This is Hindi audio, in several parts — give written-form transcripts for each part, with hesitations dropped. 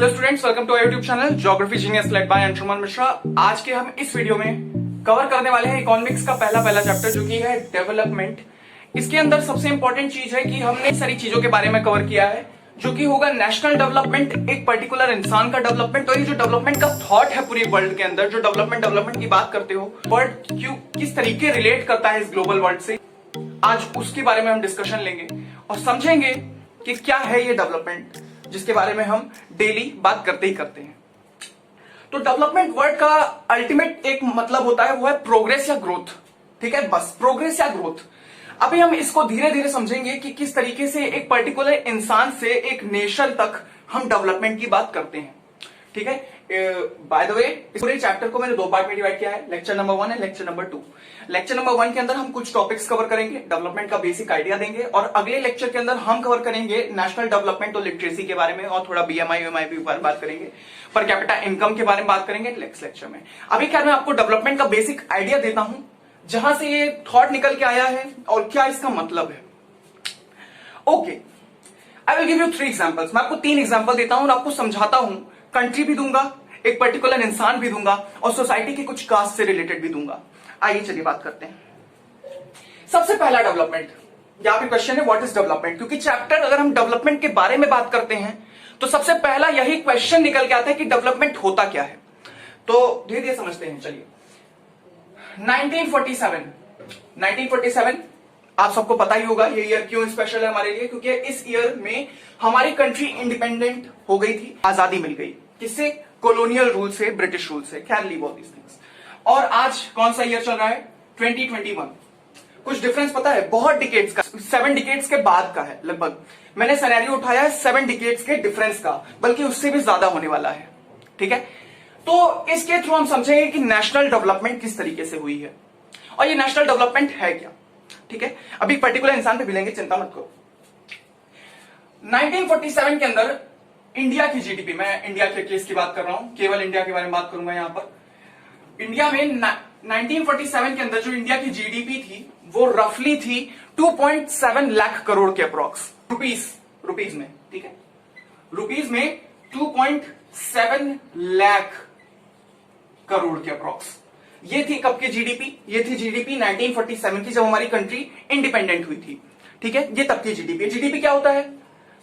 Hello students, welcome to our YouTube channel geography genius led by Anshuman Mishra. आज के हम इस वीडियो में कवर करने वाले हैं इकोनॉमिक्स का पहला चैप्टर जो कि है डेवलपमेंट। इसके अंदर सबसे इंपॉर्टेंट चीज है कि हमने सारी चीजों के बारे में कवर किया है जो कि होगा नेशनल डेवलपमेंट, एक पर्टिकुलर इंसान का डेवलपमेंट। और ये जो डेवलपमेंट का थॉट है पूरी वर्ल्ड के अंदर, जो डेवलपमेंट की बात करते हो, वर्ल्ड क्यों किस तरीके रिलेट करता है इस ग्लोबल वर्ल्ड से, आज उसके बारे में हम डिस्कशन लेंगे और समझेंगे कि क्या है ये डेवलपमेंट जिसके बारे में हम डेली बात करते ही करते हैं। तो डेवलपमेंट वर्ड का अल्टीमेट एक मतलब होता है, वो है प्रोग्रेस या ग्रोथ। ठीक है, बस प्रोग्रेस या ग्रोथ। अभी हम इसको धीरे धीरे समझेंगे कि किस तरीके से एक पर्टिकुलर इंसान से एक नेशन तक हम डेवलपमेंट की बात करते हैं। ठीक है, बाय द वे इस पूरे चैप्टर को मैंने दो पार्ट में डिवाइड किया है, लेक्चर नंबर 1 है लेक्चर नंबर 2। लेक्चर नंबर 1 के अंदर हम कुछ टॉपिक्स कवर करेंगे, डेवलपमेंट का बेसिक आइडिया देंगे, और अगले लेक्चर के अंदर हम कवर करेंगे नेशनल डेवलपमेंट और लिटरेसी के बारे में, और थोड़ा बीएमआई भी बात करेंगे, पर कैपिटा इनकम के बारे में बात करेंगे नेक्स्ट लेक्चर में। अभी क्या मैं आपको डेवलपमेंट का बेसिक आइडिया देता हूं, जहां से ये थॉट निकल के आया है और क्या इसका मतलब है। Okay, I will give you 3 examples. मैं आपको 3 एग्जांपल देता हूं और आपको समझाता हूं, कंट्री भी दूंगा, एक पर्टिकुलर इंसान भी दूंगा, और सोसाइटी के कुछ कास्ट से रिलेटेड भी दूंगा। आइए चलिए बात करते हैं। सबसे पहला डेवलपमेंट, यहां पे क्वेश्चन है व्हाट इज डेवलपमेंट, क्योंकि चैप्टर अगर हम डेवलपमेंट के बारे में बात करते हैं तो सबसे पहला यही क्वेश्चन निकल के आता है कि डेवलपमेंट होता क्या है। तो धीरे धीरे समझते हैं। चलिए 1947 आप सबको पता ही होगा ये ईयर क्यों स्पेशल है हमारे लिए, क्योंकि इस ईयर में हमारी कंट्री इंडिपेंडेंट हो गई थी, आजादी मिल गई। किससे? कॉलोनियल रूल से, ब्रिटिश रूल से। खैर लीव ऑल दीस थिंग्स। और आज कौन सा ईयर चल रहा है? 2021। कुछ डिफरेंस पता है? बहुत डिकेड्स का, 7 डिकेड्स के बाद का है लगभग। मैंने सिनेरियो उठाया है 7 डिकेड्स के डिफरेंस का, बल्कि उससे भी ज्यादा होने वाला है। ठीक है, तो इसके थ्रू हम समझेंगे कि नेशनल डेवलपमेंट किस तरीके से हुई है और ये नेशनल डेवलपमेंट है क्या। ठीक है, अभी पर्टिकुलर इंसान पे मिलेंगे, चिंता मत करो। 1947 के अंदर इंडिया की जीडीपी, मैं इंडिया के केस की बात कर रहा हूं, केवल इंडिया के बारे में बात करूंगा यहां पर। इंडिया में 1947 के अंदर जो इंडिया की जीडीपी थी वो रफली थी 2.7 लाख करोड़ के अप्रॉक्स, रुपीज में। ठीक है, रुपीज में 2.7 लाख करोड़ के अप्रॉक्स। ये थी कब की जीडीपी? ये थी जीडीपी 1947 की, जब हमारी कंट्री इंडिपेंडेंट हुई थी। ठीक है, ये तब की जीडीपी। जीडीपी क्या होता है?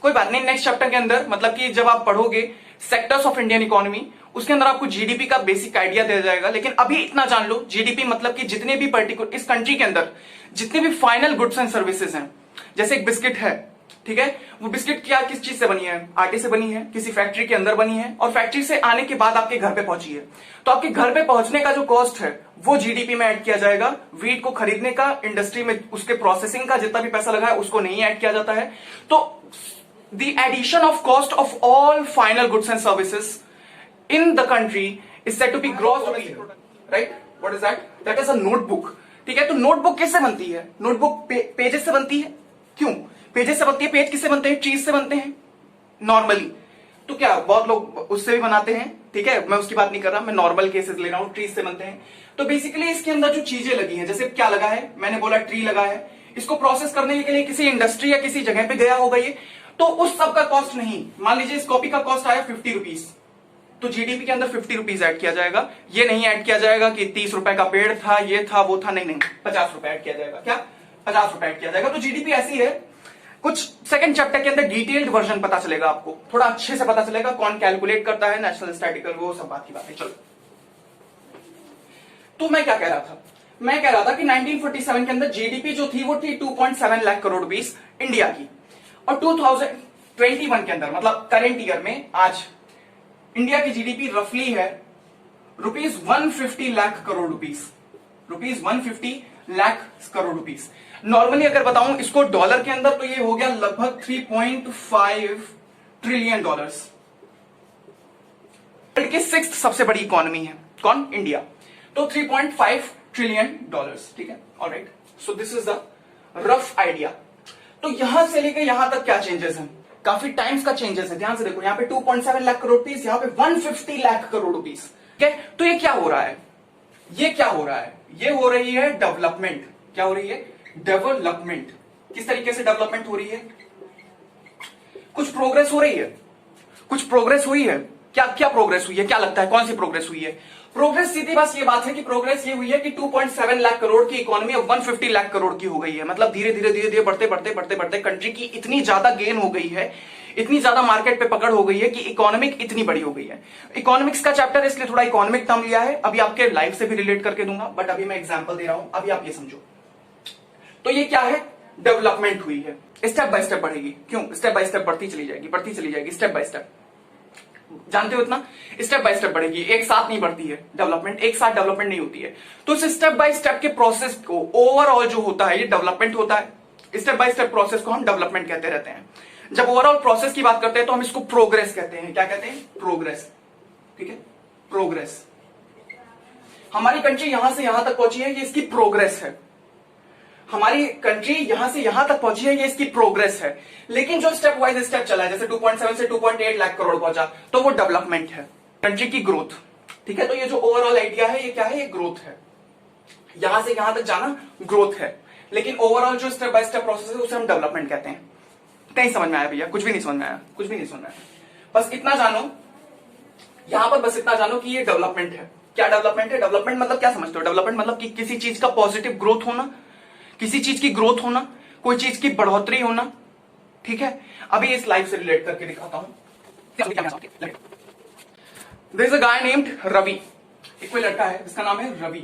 कोई बात नहीं, नेक्स्ट चैप्टर के अंदर, मतलब कि जब आप पढ़ोगे सेक्टर्स ऑफ इंडियन इकोनॉमी, उसके अंदर आपको जीडीपी का बेसिक आइडिया दिया जाएगा। लेकिन अभी इतना जान लो, जीडीपी मतलब कि जितने भी पर्टिकुलर इस कंट्री के अंदर जितने भी फाइनल गुड्स एंड सर्विसेज हैं, जैसे एक बिस्किट है, ठीक है, वो बिस्किट क्या किस चीज से बनी है? आटे से बनी है, किसी फैक्ट्री के अंदर बनी है, और फैक्ट्री से आने के बाद आपके घर पे पहुंची है। तो आपके घर पे पहुंचने का जो कॉस्ट है वो जीडीपी में ऐड किया जाएगा। वीट को खरीदने का, इंडस्ट्री में उसके प्रोसेसिंग का जितना भी पैसा लगा है उसको नहीं ऐड किया जाता है। तो the addition of cost of all final goods and services in the country is said to be gross domestic product, right? What is that? That is a notebook. ठीक है, तो नोटबुक किससे बनती है? नोटबुक पेजेस से बनती है। क्यों पेजेस से बनती है? पेज किससे बनते हैं? ट्रीज से बनते हैं नॉर्मली। तो क्या बहुत लोग उससे भी बनाते हैं? ठीक है, मैं उसकी बात नहीं कर रहा, मैं नॉर्मल केसेस ले रहा हूं, ट्रीज से बनते हैं। तो बेसिकली इसके अंदर जो चीजें लगी हैं, जैसे क्या लगा है, मैंने बोला ट्री लगा है, इसको प्रोसेस करने के लिए किसी इंडस्ट्री या किसी जगह पे गया होगा ये, तो उस सब का कॉस्ट नहीं। मान लीजिए इस कॉपी का कॉस्ट आया 50 रुपीज, तो जीडीपी के अंदर 50 रुपीज ऐड किया जाएगा। ये नहीं ऐड किया जाएगा कि 30 रुपए का पेड़ था, ये था वो था, नहीं, 50 रुपए ऐड किया जाएगा। क्या? 50 रुपए ऐड किया जाएगा। तो जीडीपी ऐसी है। कुछ सेकंड चैप्टर के अंदर डिटेल्ड वर्जन पता चलेगा आपको, थोड़ा अच्छे से पता चलेगा कौन कैलकुलेट करता है, नेशनल स्टैटिकल, वो सब बात की बात है। चलो, तो मैं क्या कह रहा था? मैं कह रहा था कि 1947 के अंदर जीडीपी जो थी वो थी 2.7 लाख करोड़ रुपीस इंडिया की, और 2021 के अंदर, मतलब करंट ईयर में, आज इंडिया की जीडीपी रफली है rupees 150 lakh crore rupees, rupees 150 lakh crore rupees. Normally अगर बताऊं इसको डॉलर के अंदर, तो ये हो गया लगभग 3.5 ट्रिलियन डॉलर्स। वर्ल्ड की 6th सबसे बड़ी इकोनॉमी है कौन? इंडिया। तो 3.5 ट्रिलियन डॉलर्स। ठीक है, alright, so this is the rough idea. तो यहां से लेकर यहां तक क्या चेंजेस हैं? काफी टाइम्स का चेंजेस है। ध्यान से देखो, यहां पे 2.7 लाख करोड़ रुपीस, यहां पे 150 लाख करोड़ रुपीस। ठीक है, तो ये क्या हो रहा है? ये क्या हो रहा है? ये हो रही है डेवलपमेंट। क्या हो रही है? डेवलपमेंट। किस तरीके से डेवलपमेंट हो रही है? कुछ प्रोग्रेस हो रही है, कुछ प्रोग्रेस हुई है? क्या क्या प्रोग्रेस हुई है? क्या लगता है कौन सी प्रोग्रेस हुई है? प्रोग्रेस सीधी बस ये बात है कि प्रोग्रेस ये हुई है कि 2.7 लाख करोड़ की इकोनॉमी अब 150 लाख करोड़ की हो गई है। मतलब धीरे धीरे धीरे धीरे बढ़ते बढ़ते बढ़ते बढ़ते कंट्री की इतनी ज्यादा गेन हो गई है, इतनी ज्यादा मार्केट पे पकड़ हो गई है कि इकोनॉमिक इतनी बड़ी हो गई है। इकोनॉमिक्स का चैप्टर इसलिए थोड़ा इकोनॉमिक टर्म लिया है, अभी आपके लाइफ से भी रिलेट करके दूंगा, बट अभी मैं एग्जांपल दे रहा हूं, अभी आप ये समझो। तो ये क्या है? डेवलपमेंट हुई है, स्टेप बाय स्टेप बढ़ेगी। क्यों? स्टेप बाय स्टेप बढ़ती चली जाएगी स्टेप बाय स्टेप। जानते हो इतना? स्टेप बाय स्टेप बढ़ेगी, एक साथ नहीं बढ़ती है डेवलपमेंट, एक साथ डेवलपमेंट नहीं होती है। तो इस स्टेप बाय स्टेप के प्रोसेस को ओवरऑल जो होता है ये डेवलपमेंट होता है। स्टेप बाय स्टेप प्रोसेस को हम डेवलपमेंट कहते रहते हैं। जब ओवरऑल प्रोसेस की बात करते हैं तो हम इसको प्रोग्रेस कहते हैं। क्या कहते हैं? प्रोग्रेस। ठीक है, प्रोग्रेस। हमारी कंट्री यहां से यहां तक पहुंची है, ये इसकी प्रोग्रेस है। हमारी कंट्री यहां से यहां तक पहुंची है, ये इसकी प्रोग्रेस है। लेकिन जो स्टेप वाइज स्टेप चला है, जैसे 2.7 से 2.8 लाख करोड़ पहुंचा, तो वो डेवलपमेंट है, कंट्री की ग्रोथ। ठीक है, तो ये जो ओवरऑल आइडिया है ये क्या है? ये ग्रोथ है। यहां से यहां तक जाना ग्रोथ है, लेकिन ओवरऑल जो स्टेप बाय स्टेप प्रोसेस है उसे हम डेवलपमेंट कहते हैं। नहीं समझ में आया भैया? कुछ भी नहीं समझ में आया, कुछ भी नहीं समझ में आया। बस इतना जानो, यहां पर बस इतना जानो कि ये डेवलपमेंट है। क्या डेवलपमेंट है? डेवलपमेंट मतलब क्या समझते हो? डेवलपमेंट मतलब कि किसी चीज का पॉजिटिव ग्रोथ होना, किसी चीज की ग्रोथ होना, कोई चीज की बढ़ोतरी होना। ठीक है, अभी इस लाइफ से रिलेट करके दिखाता हूं। There is a guy named Ravi. एक कोई लड़का है जिसका नाम है रवि।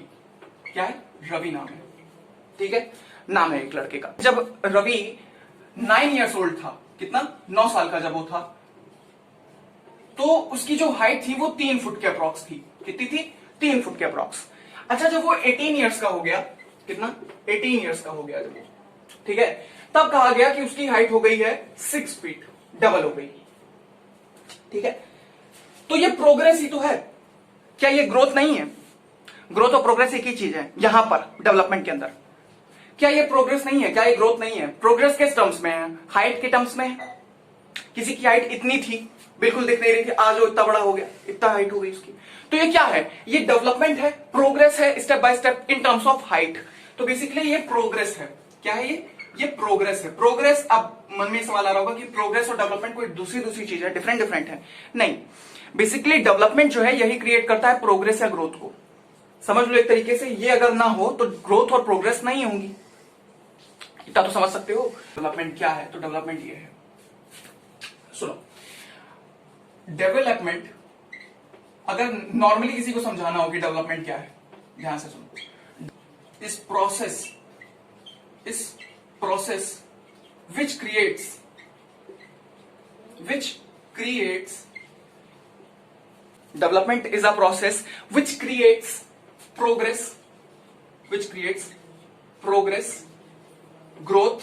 क्या है? रवि नाम है। ठीक है, नाम है एक लड़के का। जब रवि 9 इयर्स ओल्ड था, कितना? 9 साल का जब वो था, तो उसकी जो हाइट थी वो 3 फुट के अप्रॉक्स थी। कितनी थी? 3 फुट के अप्रॉक्स। अच्छा, जब वो 18 इयर्स का हो गया, कितना? 18 इयर्स का हो गया जब वो, ठीक है, तब कहा गया कि उसकी हाइट हो गई है 6 फीट, डबल हो गई। ठीक है, तो ये प्रोग्रेस ही तो है। क्या ये ग्रोथ नहीं है? ग्रोथ और प्रोग्रेस एक ही चीज है यहां पर डेवलपमेंट के अंदर। क्या ये प्रोग्रेस नहीं है? क्या ये ग्रोथ नहीं है? प्रोग्रेस किस टर्म्स में है? हाइट के टर्म्स में है। किसी की हाइट इतनी थी, बिल्कुल दिख नहीं रही थी, आज वो इतना बड़ा हो गया, इतना हाइट हो गई उसकी। तो ये क्या है? ये डेवलपमेंट है, प्रोग्रेस है, step by step in terms of height. तो बेसिकली ये प्रोग्रेस है। क्या है ये प्रोग्रेस है। प्रोग्रेस, अब मन में सवाल आ रहा होगा कि प्रोग्रेस और डेवलपमेंट कोई दूसरी चीज है, डिफरेंट है। नहीं, बेसिकली डेवलपमेंट जो है यही क्रिएट करता है प्रोग्रेस या ग्रोथ को। समझ लो एक तरीके से, ये अगर ना हो तो ग्रोथ और प्रोग्रेस नहीं होंगी। इतना तो समझ सकते हो। डेवलपमेंट क्या है? तो डेवलपमेंट ये है, सुनो। डेवलपमेंट अगर नॉर्मली किसी को समझाना हो कि डेवलपमेंट क्या है, ध्यान से सुनो। इस process which creates development is a process which creates progress, growth,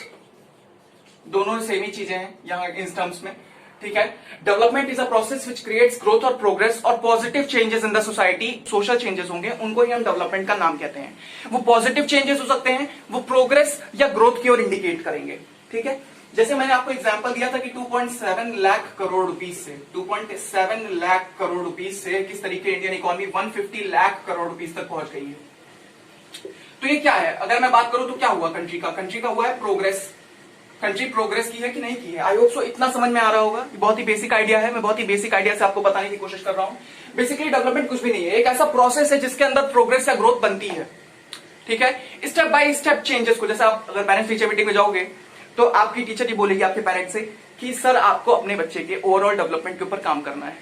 दोनों सेम ही चीजें हैं यहां इन टर्म्स में। ठीक है, development is a process which creates growth और प्रोग्रेस और positive changes in the society. Social changes होंगे, उनको ही हम डेवलपमेंट का नाम कहते हैं। वो पॉजिटिव चेंजेस हो सकते हैं, वो प्रोग्रेस या ग्रोथ की ओर इंडिकेट करेंगे। ठीक है, जैसे मैंने आपको एग्जांपल दिया था कि 2.7 लाख करोड़ रुपीज से 2.7 लाख करोड़ रुपीज से किस तरीके Indian economy 150 lakh crore rupees तक पहुंच गई है। तो ये क्या है? अगर मैं बात करूं तो क्या हुआ कंट्री का हुआ है प्रोग्रेस। कंट्री प्रोग्रेस की है कि नहीं की है? आई होप सो इतना समझ में आ रहा होगा। बहुत ही बेसिक आइडिया है, मैं बहुत ही बेसिक आइडिया से आपको बताने की कोशिश कर रहा हूं। बेसिकली डेवलपमेंट कुछ भी नहीं है, एक ऐसा प्रोसेस है जिसके अंदर प्रोग्रेस या ग्रोथ बनती है। ठीक है, स्टेप बाय स्टेप चेंजेस को, जैसे आप अगर पेरेंट्स टीचर मीटिंग में जाओगे तो आपकी टीचर ये बोलेगी आपके पेरेंट्स से कि सर आपको अपने बच्चे के ओवरऑल डेवलपमेंट के ऊपर काम करना है।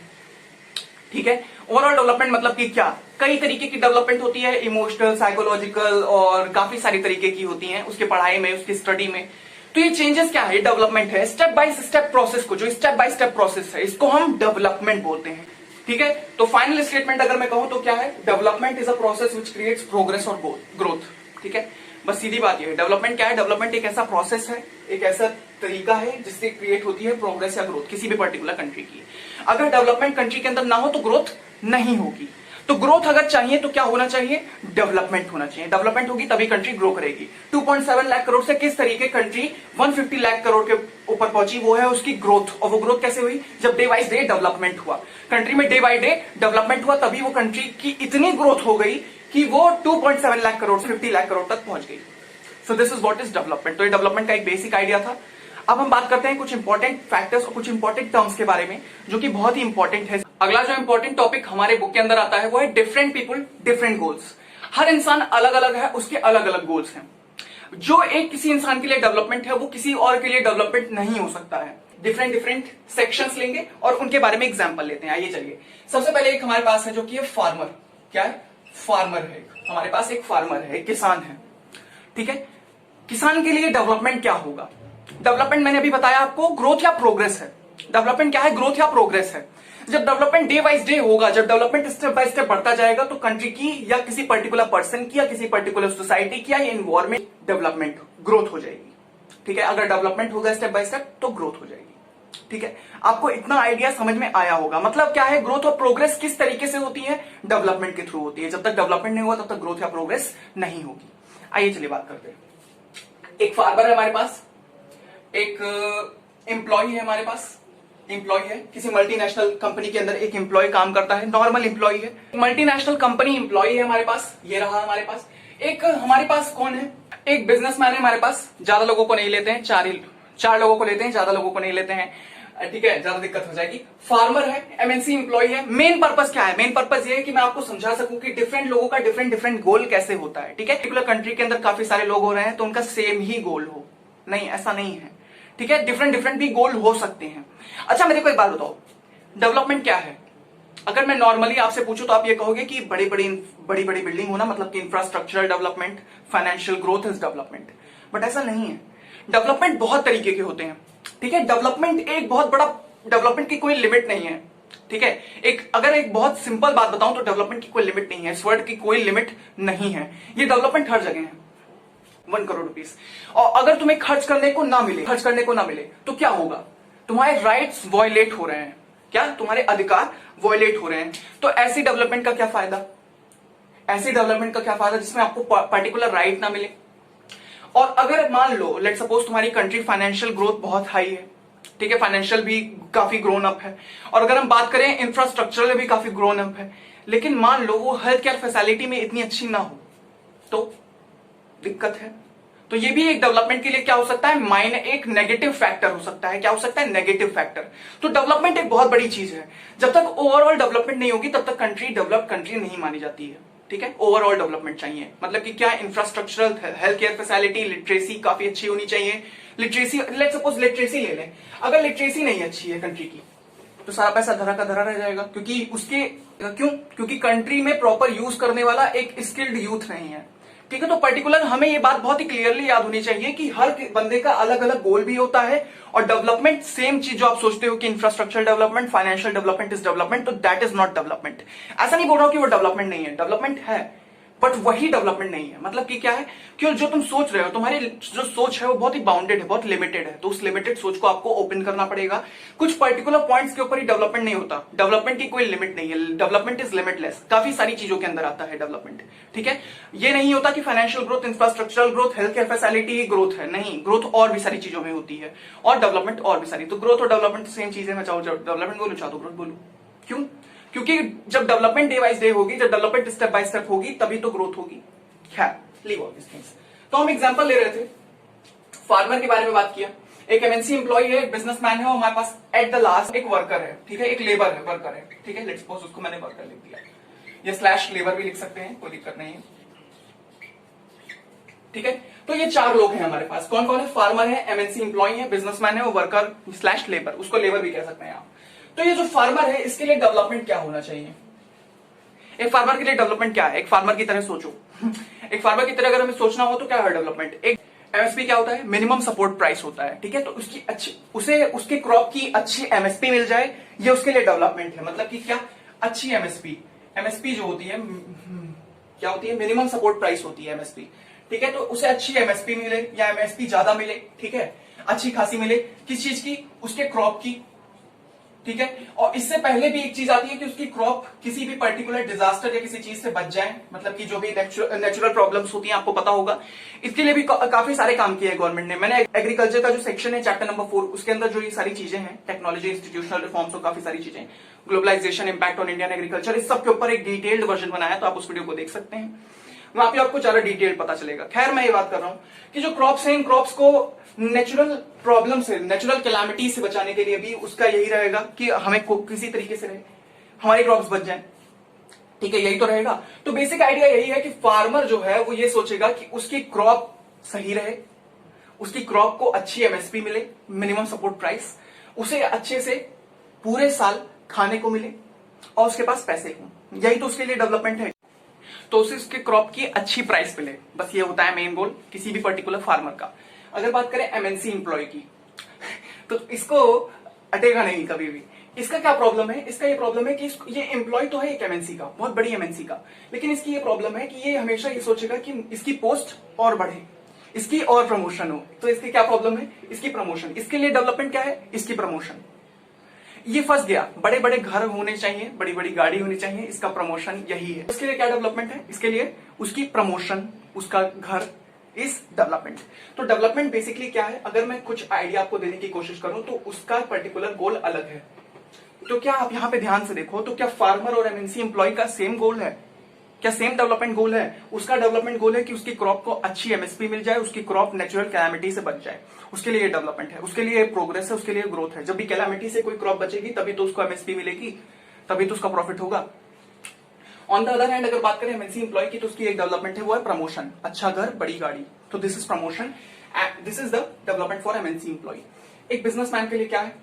ठीक है, ओवरऑल डेवलपमेंट मतलब कि क्या? कई तरीके की डेवलपमेंट होती है, इमोशनल, साइकोलॉजिकल और काफी सारी तरीके की होती है उसके पढ़ाई में, उसकी स्टडी में। तो ये चेंजेस क्या है? ये डेवलपमेंट है। स्टेप बाय स्टेप प्रोसेस को, जो स्टेप बाय स्टेप प्रोसेस है, इसको हम डेवलपमेंट बोलते हैं। ठीक है, तो फाइनल स्टेटमेंट अगर मैं कहूं तो क्या है? Development is a process which creates progress और ग्रोथ। ठीक है, बस सीधी बात ये है। डेवलपमेंट क्या है? डेवलपमेंट एक ऐसा प्रोसेस है, एक ऐसा तरीका है जिससे क्रिएट होती है प्रोग्रेस या ग्रोथ किसी भी पर्टिकुलर कंट्री की। अगर डेवलपमेंट कंट्री के अंदर ना हो तो ग्रोथ नहीं होगी। तो ग्रोथ अगर चाहिए तो क्या होना चाहिए? डेवलपमेंट होना चाहिए। डेवलपमेंट होगी तभी कंट्री ग्रो करेगी। 2.7 लाख करोड़ से किस तरीके कंट्री 150 लाख करोड़ के ऊपर पहुंची, वो है उसकी ग्रोथ। और वो ग्रोथ कैसे हुई? जब डे बाय डे डेवलपमेंट हुआ, कंट्री में डे बाय डे डेवलपमेंट हुआ, तभी वो कंट्री की इतनी ग्रोथ हो गई कि वो 2.7 लाख करोड़ से 50 लाख करोड़ तक पहुंच गई। सो this is what is development. तो ये डेवलपमेंट का एक बेसिक आइडिया था। अब हम बात करते हैं कुछ इंपॉर्टेंट फैक्टर्स और कुछ इंपॉर्टेंट टर्म्स के बारे में जो कि बहुत ही इंपॉर्टेंट है। अगला जो इंपॉर्टेंट टॉपिक हमारे बुक के अंदर आता है वो है डिफरेंट पीपुल डिफरेंट गोल्स। हर इंसान अलग अलग है, उसके अलग अलग गोल्स हैं। जो एक किसी इंसान के लिए डेवलपमेंट है वो किसी और के लिए डेवलपमेंट नहीं हो सकता है। डिफरेंट डिफरेंट सेक्शंस लेंगे और उनके बारे में एग्जांपल लेते हैं। आइए चलिए, सबसे पहले एक हमारे पास है जो कि है फार्मर। क्या है? फार्मर है। हमारे पास एक फार्मर है, एक किसान है, ठीक है। किसान के लिए डेवलपमेंट क्या होगा? डेवलपमेंट मैंने अभी बताया आपको ग्रोथ या प्रोग्रेस है। डेवलपमेंट क्या है? ग्रोथ या प्रोग्रेस है। जब डेवलपमेंट डे वाइज डे होगा, जब डेवलपमेंट स्टेप बाय स्टेप बढ़ता जाएगा तो कंट्री की या किसी पर्टिकुलर पर्सन की या किसी पर्टिकुलर सोसाइटी की या एनवायरमेंट डेवलपमेंट ग्रोथ हो जाएगी, ठीक है। अगर डेवलपमेंट होगा स्टेप बाय स्टेप तो ग्रोथ हो जाएगी, ठीक है। आपको इतना आइडिया समझ में आया होगा। मतलब क्या है, ग्रोथ और प्रोग्रेस किस तरीके से होती है? डेवलपमेंट के थ्रू होती है। जब तक डेवलपमेंट नहीं हुआ तब तक ग्रोथ या प्रोग्रेस नहीं होगी। आइए चलिए बात करते हैं। एक फार्मर है हमारे पास, एक एम्प्लॉय है हमारे पास। एम्प्लॉय है किसी मल्टीनेशनल कंपनी के अंदर, एक एम्प्लॉय काम करता है, नॉर्मल एम्प्लॉय है। मल्टीनेशनल कंपनी एम्प्लॉय है हमारे पास, ये रहा हमारे पास। एक हमारे पास कौन है? एक बिजनेसमैन है हमारे पास। ज्यादा लोगों को नहीं लेते हैं, चार लोगों को लेते हैं, ज्यादा लोगों को नहीं लेते हैं, ठीक है, ज्यादा दिक्कत हो जाएगी। फार्मर है, एमएनसी एम्प्लॉय है। मेन पर्पस क्या है? मेन पर्पस ये है कि मैं आपको समझा सकूं कि डिफरेंट लोगों का डिफरेंट डिफरेंट गोल कैसे होता है, ठीक है। पर्टिकुलर कंट्री के अंदर काफी सारे लोग हो रहे हैं तो उनका सेम ही गोल हो, नहीं ऐसा नहीं है, ठीक है। डिफरेंट डिफरेंट भी गोल हो सकते हैं। अच्छा मेरे को एक बात बताओ, डेवलपमेंट क्या है? अगर मैं नॉर्मली आपसे पूछूं तो आप ये कहोगे कि बड़ी बड़ी बिल्डिंग होना मतलब कि infrastructural development, financial growth is development. But ऐसा नहीं है। डेवलपमेंट बहुत तरीके के होते हैं, ठीक है। डेवलपमेंट एक बहुत बड़ा, डेवलपमेंट की कोई लिमिट नहीं है, ठीक है। अगर एक बहुत सिंपल बात बताऊं तो डेवलपमेंट की कोई लिमिट नहीं है। इस वर्ड की कोई लिमिट नहीं है। ये डेवलपमेंट हर जगह है। 1 करोड़ रुपीस, और अगर तुम्हें खर्च करने को ना मिले तो क्या होगा? तुम्हारे राइट्स वॉयलेट हो रहे हैं। क्या? तुम्हारे अधिकार वॉयलेट हो रहे हैं। तो ऐसी डेवलपमेंट का क्या फायदा? ऐसी डेवलपमेंट का क्या फायदा जिसमें आपको पर्टिकुलर राइट ना मिले? और अगर मान लो लेट सपोज तुम्हारी कंट्री फाइनेंशियल ग्रोथ बहुत हाई है, ठीक है, फाइनेंशियल भी काफी ग्रोन अप है, और अगर हम बात करें इंफ्रास्ट्रक्चरल भी काफी ग्रोन अप है, लेकिन मान लो वो हेल्थ केयर फैसिलिटी में इतनी अच्छी ना हो तो दिक्कत है। तो ये भी एक डेवलपमेंट के लिए क्या हो सकता है? एक नेगेटिव फैक्टर हो सकता है। क्या हो सकता है? Negative factor. तो डेवलपमेंट एक बहुत बड़ी चीज है। जब तक ओवरऑल डेवलपमेंट नहीं होगी तब तक कंट्री डेवलप्ड कंट्री नहीं मानी जाती है, ठीक है। ओवरऑल डेवलपमेंट चाहिए, मतलब कि क्या? Infrastructural, health care facility, literacy काफी अच्छी होनी चाहिए। लिटरेसी, लेट सपोज लिटरेसी ले लें, अगर लिटरेसी नहीं अच्छी है कंट्री की तो सारा पैसा धरा का धरा रह जाएगा, क्योंकि कंट्री में प्रॉपर यूज करने वाला एक स्किल्ड यूथ नहीं है, ठीक है। तो पर्टिकुलर हमें ये बात बहुत ही क्लियरली याद होनी चाहिए कि हर बंदे का अलग अलग गोल भी होता है, और डेवलपमेंट सेम चीज जो आप सोचते हो कि infrastructure development, financial development is development, तो दैट इज नॉट डेवलपमेंट। ऐसा नहीं बोल रहा हूं कि वो डेवलपमेंट नहीं है, डेवलपमेंट है, बट वही डेवलपमेंट नहीं है। मतलब कि क्या है, क्यों जो तुम सोच रहे हो, तुम्हारी जो सोच है वो बहुत ही बाउंडेड है, बहुत लिमिटेड है, तो उस लिमिटेड सोच को आपको ओपन करना पड़ेगा। कुछ पर्टिकुलर पॉइंट्स के ऊपर ही डेवलपमेंट नहीं होता। डेवलपमेंट की कोई लिमिट नहीं है, डेवलपमेंट इज लिमिटलेस। काफी सारी चीजों के अंदर आता है डेवलपमेंट, ठीक है। ये नहीं होता कि financial growth, infrastructural growth, health care facility ही ग्रोथ है, नहीं, ग्रोथ और भी सारी चीजों में होती है, और डेवलपमेंट और भी सारी। तो ग्रोथ और डेवलपमेंट सेम चीज है। मैं चाहूँ डेवलपमेंट बोलूँ, चाहूँ ग्रोथ बोलूँ, क्यों? क्योंकि जब डेवलपमेंट डे वाइज डे होगी, जब डेवलपमेंट स्टेप बाय स्टेप होगी, तभी तो ग्रोथ होगी। Leave all this things. तो हम एग्जांपल ले रहे थे, फार्मर के बारे में बात किया। एक एमएनसी एम्प्लॉय है, एक बिजनेसमैन है, और हमारे पास एट द लास्ट एक वर्कर है, ठीक है, एक लेबर है, वर्कर है, ठीक है। लेट्स सपोज उसको मैंने वर्कर लिख दिया, ये स्लैश लेबर भी लिख सकते हैं, कोई दिक्कत नहीं है, ठीक है। तो ये 4 लोग हैं हमारे पास। कौन कौन है? फार्मर है, एमएनसी एम्प्लॉय है, बिजनेसमैन है, और वर्कर स्लैश लेबर, उसको लेबर भी कह सकते हैं आप। तो ये जो फार्मर है इसके लिए डेवलपमेंट क्या होना चाहिए? एक फार्मर के लिए डेवलपमेंट क्या है? एक फार्मर की तरह सोचो। एक फार्मर की तरह अगर हमें सोचना हो तो क्या है डेवलपमेंट? एक एमएसपी क्या होता है? मिनिमम सपोर्ट प्राइस होता है, ठीक है। तो उसकी अच्छी, उसे उसके क्रॉप की अच्छी एमएसपी मिल जाए, ये उसके लिए डेवलपमेंट है। मतलब कि क्या? अच्छी एमएसपी। एमएसपी जो होती है क्या होती है? मिनिमम सपोर्ट प्राइस होती है एमएसपी, ठीक है। तो उसे अच्छी एमएसपी मिले या एमएसपी ज्यादा मिले, ठीक है, अच्छी खासी मिले, किस चीज की? उसके क्रॉप की, ठीक है। और इससे पहले भी एक चीज आती है कि उसकी क्रॉप किसी भी पर्टिकुलर डिजास्टर या किसी चीज से बच जाए, मतलब कि जो भी नेचुरल प्रॉब्लम्स होती हैं, आपको पता होगा। इसके लिए भी काफी सारे काम किए हैं गवर्नमेंट ने। मैंने एग्रीकल्चर का जो सेक्शन है चैप्टर नंबर 4, उसके अंदर जो ये सारी चीजें हैं, टेक्नोलॉजी, इंस्टीट्यूशनल रिफॉर्म्स और काफी सारी चीजें, globalisation, impact on Indian agriculture, इस सब के ऊपर एक डिटेल्ड वर्जन बनाया, तो आप उस वीडियो को देख सकते हैं। वहां पे आपको ज्यादा डिटेल पता चलेगा। खैर मैं ये बात कर रहा हूं कि जो क्रॉप्स हैं, इन क्रॉप्स को नेचुरल प्रॉब्लम से, नेचुरल कैलामिटी से बचाने के लिए भी उसका यही रहेगा कि हमें किसी तरीके से रहे हमारी क्रॉप्स बच जाए, ठीक है, यही तो रहेगा। तो बेसिक आइडिया यही है कि फार्मर जो है वो ये सोचेगा कि उसकी क्रॉप सही रहे, उसकी क्रॉप को अच्छी एमएसपी मिले, मिनिमम सपोर्ट प्राइस, उसे अच्छे से पूरे साल खाने को मिले और उसके पास पैसे हो, यही तो उसके लिए डेवलपमेंट है। तो उसे उसके क्रॉप की अच्छी प्राइस मिले, बस ये होता है मेन गोल किसी भी पर्टिकुलर फार्मर का। अगर बात करें एमएनसी एम्प्लॉय की तो इसको अटेगा नहीं कभी भी। इसका क्या प्रॉब्लम है? इसका ये प्रॉब्लम है कि ये एम्प्लॉय तो है एक एमएनसी का, बहुत बड़ी एमएनसी का, लेकिन इसकी ये प्रॉब्लम है कि ये हमेशा ये सोचेगा कि इसकी पोस्ट और बढ़े, इसकी और प्रमोशन हो। तो इसकी क्या प्रॉब्लम है? इसकी प्रमोशन। इसके लिए डेवलपमेंट क्या है? इसकी प्रमोशन। ये फंस गया। बड़े बड़े घर होने चाहिए, बड़ी बड़ी गाड़ी होनी चाहिए, इसका प्रमोशन यही है। इसके लिए क्या डेवलपमेंट है? इसके लिए उसकी प्रमोशन, उसका घर इज डेवलपमेंट। तो डेवलपमेंट बेसिकली क्या है? अगर मैं कुछ आइडिया आपको देने की कोशिश करूं तो उसका पर्टिकुलर गोल अलग है। तो क्या आप यहां पे ध्यान से देखो तो क्या फार्मर और एमएनसी एम्प्लॉय का सेम गोल है? क्या सेम डेवलपमेंट गोल है? उसका डेवलपमेंट गोल है कि उसकी क्रॉप को अच्छी एमएसपी मिल जाए, उसकी क्रॉप नेचुरल कैलामिटी से बच जाए। उसके लिए डेवलपमेंट है, उसके लिए प्रोग्रेस है, उसके लिए ग्रोथ है। जब भी कैलामिटी से कोई क्रॉप बचेगी तभी तो उसको एमएसपी मिलेगी, तभी तो उसका प्रॉफिट होगा। ऑन द अदर हैंड अगर बात करें एमएनसी एम्प्लॉय की तो उसकी एक डेवलपमेंट है, वो है प्रमोशन, अच्छा घर, बड़ी गाड़ी। तो this is promotion, this is the development for MNC employ. एक बिजनेसमैन के लिए क्या है?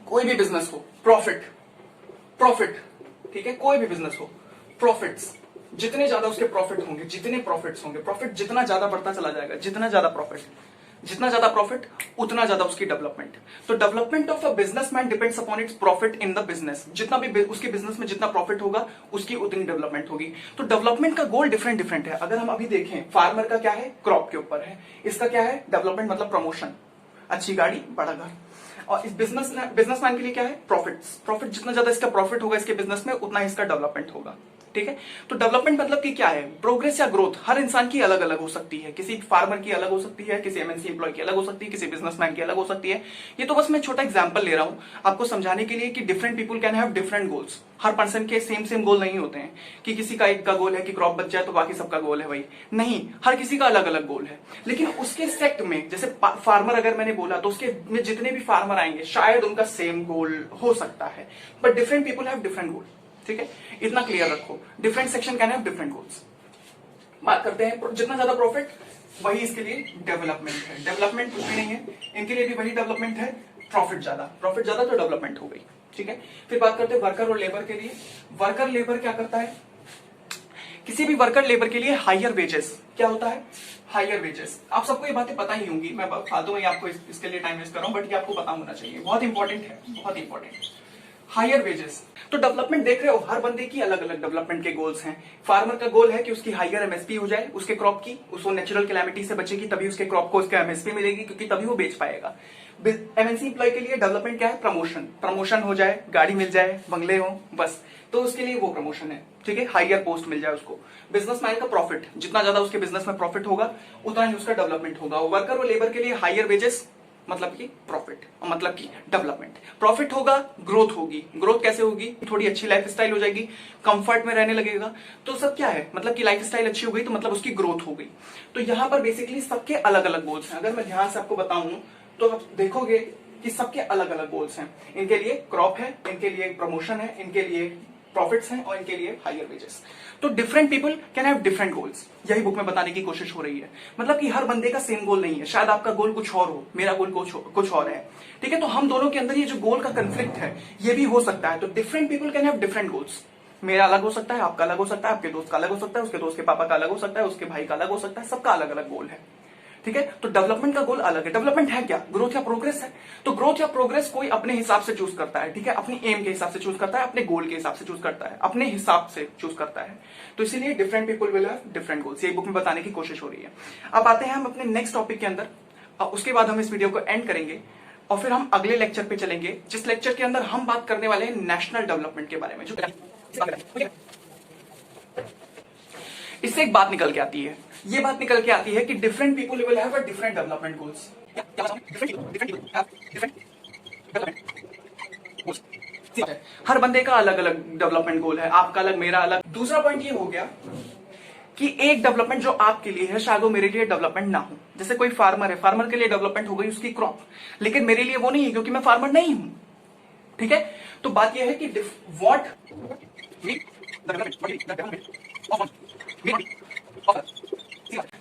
कोई भी बिजनेस हो, प्रॉफिट, प्रॉफिट, ठीक है, कोई भी बिजनेस हो, प्रॉफिट्स, जितने ज्यादा उसके प्रॉफिट होंगे, जितने प्रॉफिट्स होंगे, प्रॉफिट जितना ज्यादा बढ़ता चला जाएगा, जितना ज्यादा प्रॉफिट, जितना ज्यादा प्रॉफिट उतना ज्यादा उसकी डेवलपमेंट। तो development of a businessman depends upon its profit in the business. जितना भी उसके बिजनेस में जितना प्रॉफिट होगा उसकी उतनी डेवलपमेंट होगी। तो डेवलपमेंट का गोल डिफरेंट डिफरेंट है। अगर हम अभी देखें, फार्मर का क्या है? क्रॉप के ऊपर है। इसका क्या है? डेवलपमेंट मतलब प्रमोशन, अच्छी गाड़ी, बड़ा घर। और इस बिजनेसमैन के लिए क्या है? प्रॉफिट्स। प्रॉफिट, जितना ज्यादा इसका प्रॉफिट होगा इसके बिजनेस में उतना इसका डेवलपमेंट होगा, ठीक है। तो डेवलपमेंट मतलब कि क्या है? प्रोग्रेस या ग्रोथ हर इंसान की अलग अलग हो सकती है। किसी फार्मर की अलग हो सकती है, किसी एमएनसी एम्प्लॉय की अलग हो सकती है, किसी बिजनेसमैन की अलग हो सकती है। ये तो बस मैं छोटा एग्जांपल ले रहा हूं आपको समझाने के लिए कि different people can have different goals. Her person के सेम गोल नहीं होते हैं कि किसी का एक का गोल है कि क्रॉप बच जाए तो बाकी सबका गोल है वही, नहीं, हर किसी का अलग अलग गोल है। लेकिन उसके सेक्ट में, जैसे फार्मर अगर मैंने बोला तो उसके में जितने भी फार्मर आएंगे शायद उनका सेम गोल हो सकता है, but different people have different गोल, ठीक है, इतना क्लियर रखो। Different section can have different goals. बात करते हैं, जितना ज्यादा प्रॉफिट वही इसके लिए डेवलपमेंट है। डेवलपमेंट कुछ भी नहीं है, इनके लिए भी वही डेवलपमेंट है, प्रॉफिट ज्यादा, प्रॉफिट ज्यादा तो डेवलपमेंट हो गई, ठीक है। फिर बात करते हैं वर्कर और लेबर के लिए। वर्कर लेबर क्या करता है? किसी भी वर्कर लेबर के लिए हायर वेजेस क्या होता है? Higher wages. आप सबको ये बातें पता ही होंगी, मैं फालतू में आपको इसके लिए टाइम वेस्ट कर रहा हूं, बट ये आपको पता होना चाहिए, बहुत इंपॉर्टेंट है, बहुत इंपॉर्टेंट। Higher wages. तो डेवलपमेंट देख रहे हो, हर बंदे की अलग अलग डेवलपमेंट के गोल्स हैं। फार्मर का गोल है कि उसकी हायर एमएसपी हो जाए, उसके क्रॉप की, उसको नेचुरल कैलामिटी से बचेगी तभी उसके क्रॉप को उसका एमएसपी मिलेगी, क्योंकि तभी वो बेच पाएगा। एमएनसी एम्प्लॉय के लिए डेवलपमेंट क्या है? प्रमोशन, प्रमोशन हो जाए, गाड़ी मिल जाए, बंगले हो, बस, तो उसके लिए वो प्रमोशन है, ठीक है, हायर पोस्ट मिल जाए उसको। बिजनेसमैन का प्रॉफिट, जितना ज्यादा उसके बिजनेस में प्रॉफिट होगा उतना ही उसका डेवलपमेंट होगा। वर्कर और लेबर के लिए हायर वेजेस मतलब कि प्रॉफिट, मतलब कि डेवलपमेंट। प्रॉफिट होगा, ग्रोथ होगी। ग्रोथ कैसे होगी? थोड़ी अच्छी लाइफ स्टाइल हो जाएगी, कंफर्ट में रहने लगेगा। तो सब क्या है? मतलब कि लाइफ स्टाइल अच्छी हो गई तो मतलब उसकी ग्रोथ हो गई। तो यहां पर बेसिकली सबके अलग अलग गोल्स हैं। अगर मैं ध्यान से आपको बताऊं तो आप देखोगे कि सबके अलग अलग गोल्स हैं। इनके लिए क्रॉप है, इनके लिए प्रमोशन है, इनके लिए प्रॉफिट्स हैं और इनके लिए हायर वेजेस। तो different people can have different goals, यही बुक में बताने की कोशिश हो रही है। मतलब कि हर बंदे का सेम गोल नहीं है, शायद आपका गोल कुछ और हो, मेरा गोल कुछ और है, ठीक है। तो हम दोनों के अंदर ये जो गोल का कंफ्लिक्ट है ये भी हो सकता है। तो different people can have different goals. मेरा अलग हो सकता है, आपका अलग हो सकता है, आपके दोस्त का अलग हो सकता है, उसके दोस्त के पापा का अलग हो सकता है, उसके भाई का अलग हो सकता है, सबका अलग अलग गोल है, ठीक है। तो डेवलपमेंट का गोल अलग है। डेवलपमेंट है क्या? ग्रोथ या प्रोग्रेस है। तो ग्रोथ या प्रोग्रेस कोई अपने हिसाब से चूज करता है, ठीक है, अपनी एम के हिसाब से चूज करता है, अपने गोल के हिसाब से चूज करता है, अपने हिसाब से चूज करता है। तो इसीलिए different people will have different goals, ये बुक में बताने की कोशिश हो रही है। अब आते हैं हम अपने नेक्स्ट टॉपिक के अंदर, उसके बाद हम इस वीडियो को एंड करेंगे और फिर हम अगले लेक्चर पे चलेंगे, जिस लेक्चर के अंदर हम बात करने वाले हैं नेशनल डेवलपमेंट के बारे में। जो इससे एक बात निकल के आती है, ये बात निकल के आती है कि different people will have a different development goals. हर बंदे का अलग अलग डेवलपमेंट गोल है, आपका अलग, मेरा अलग। दूसरा पॉइंट ये हो गया कि एक डेवलपमेंट जो आपके लिए है शायद वो मेरे लिए डेवलपमेंट ना हो। जैसे कोई फार्मर है, फार्मर के लिए डेवलपमेंट हो गई उसकी क्रॉप, लेकिन मेरे लिए वो नहीं है क्योंकि मैं फार्मर नहीं हूं। ठीक है, तो बात यह है कि व्हाट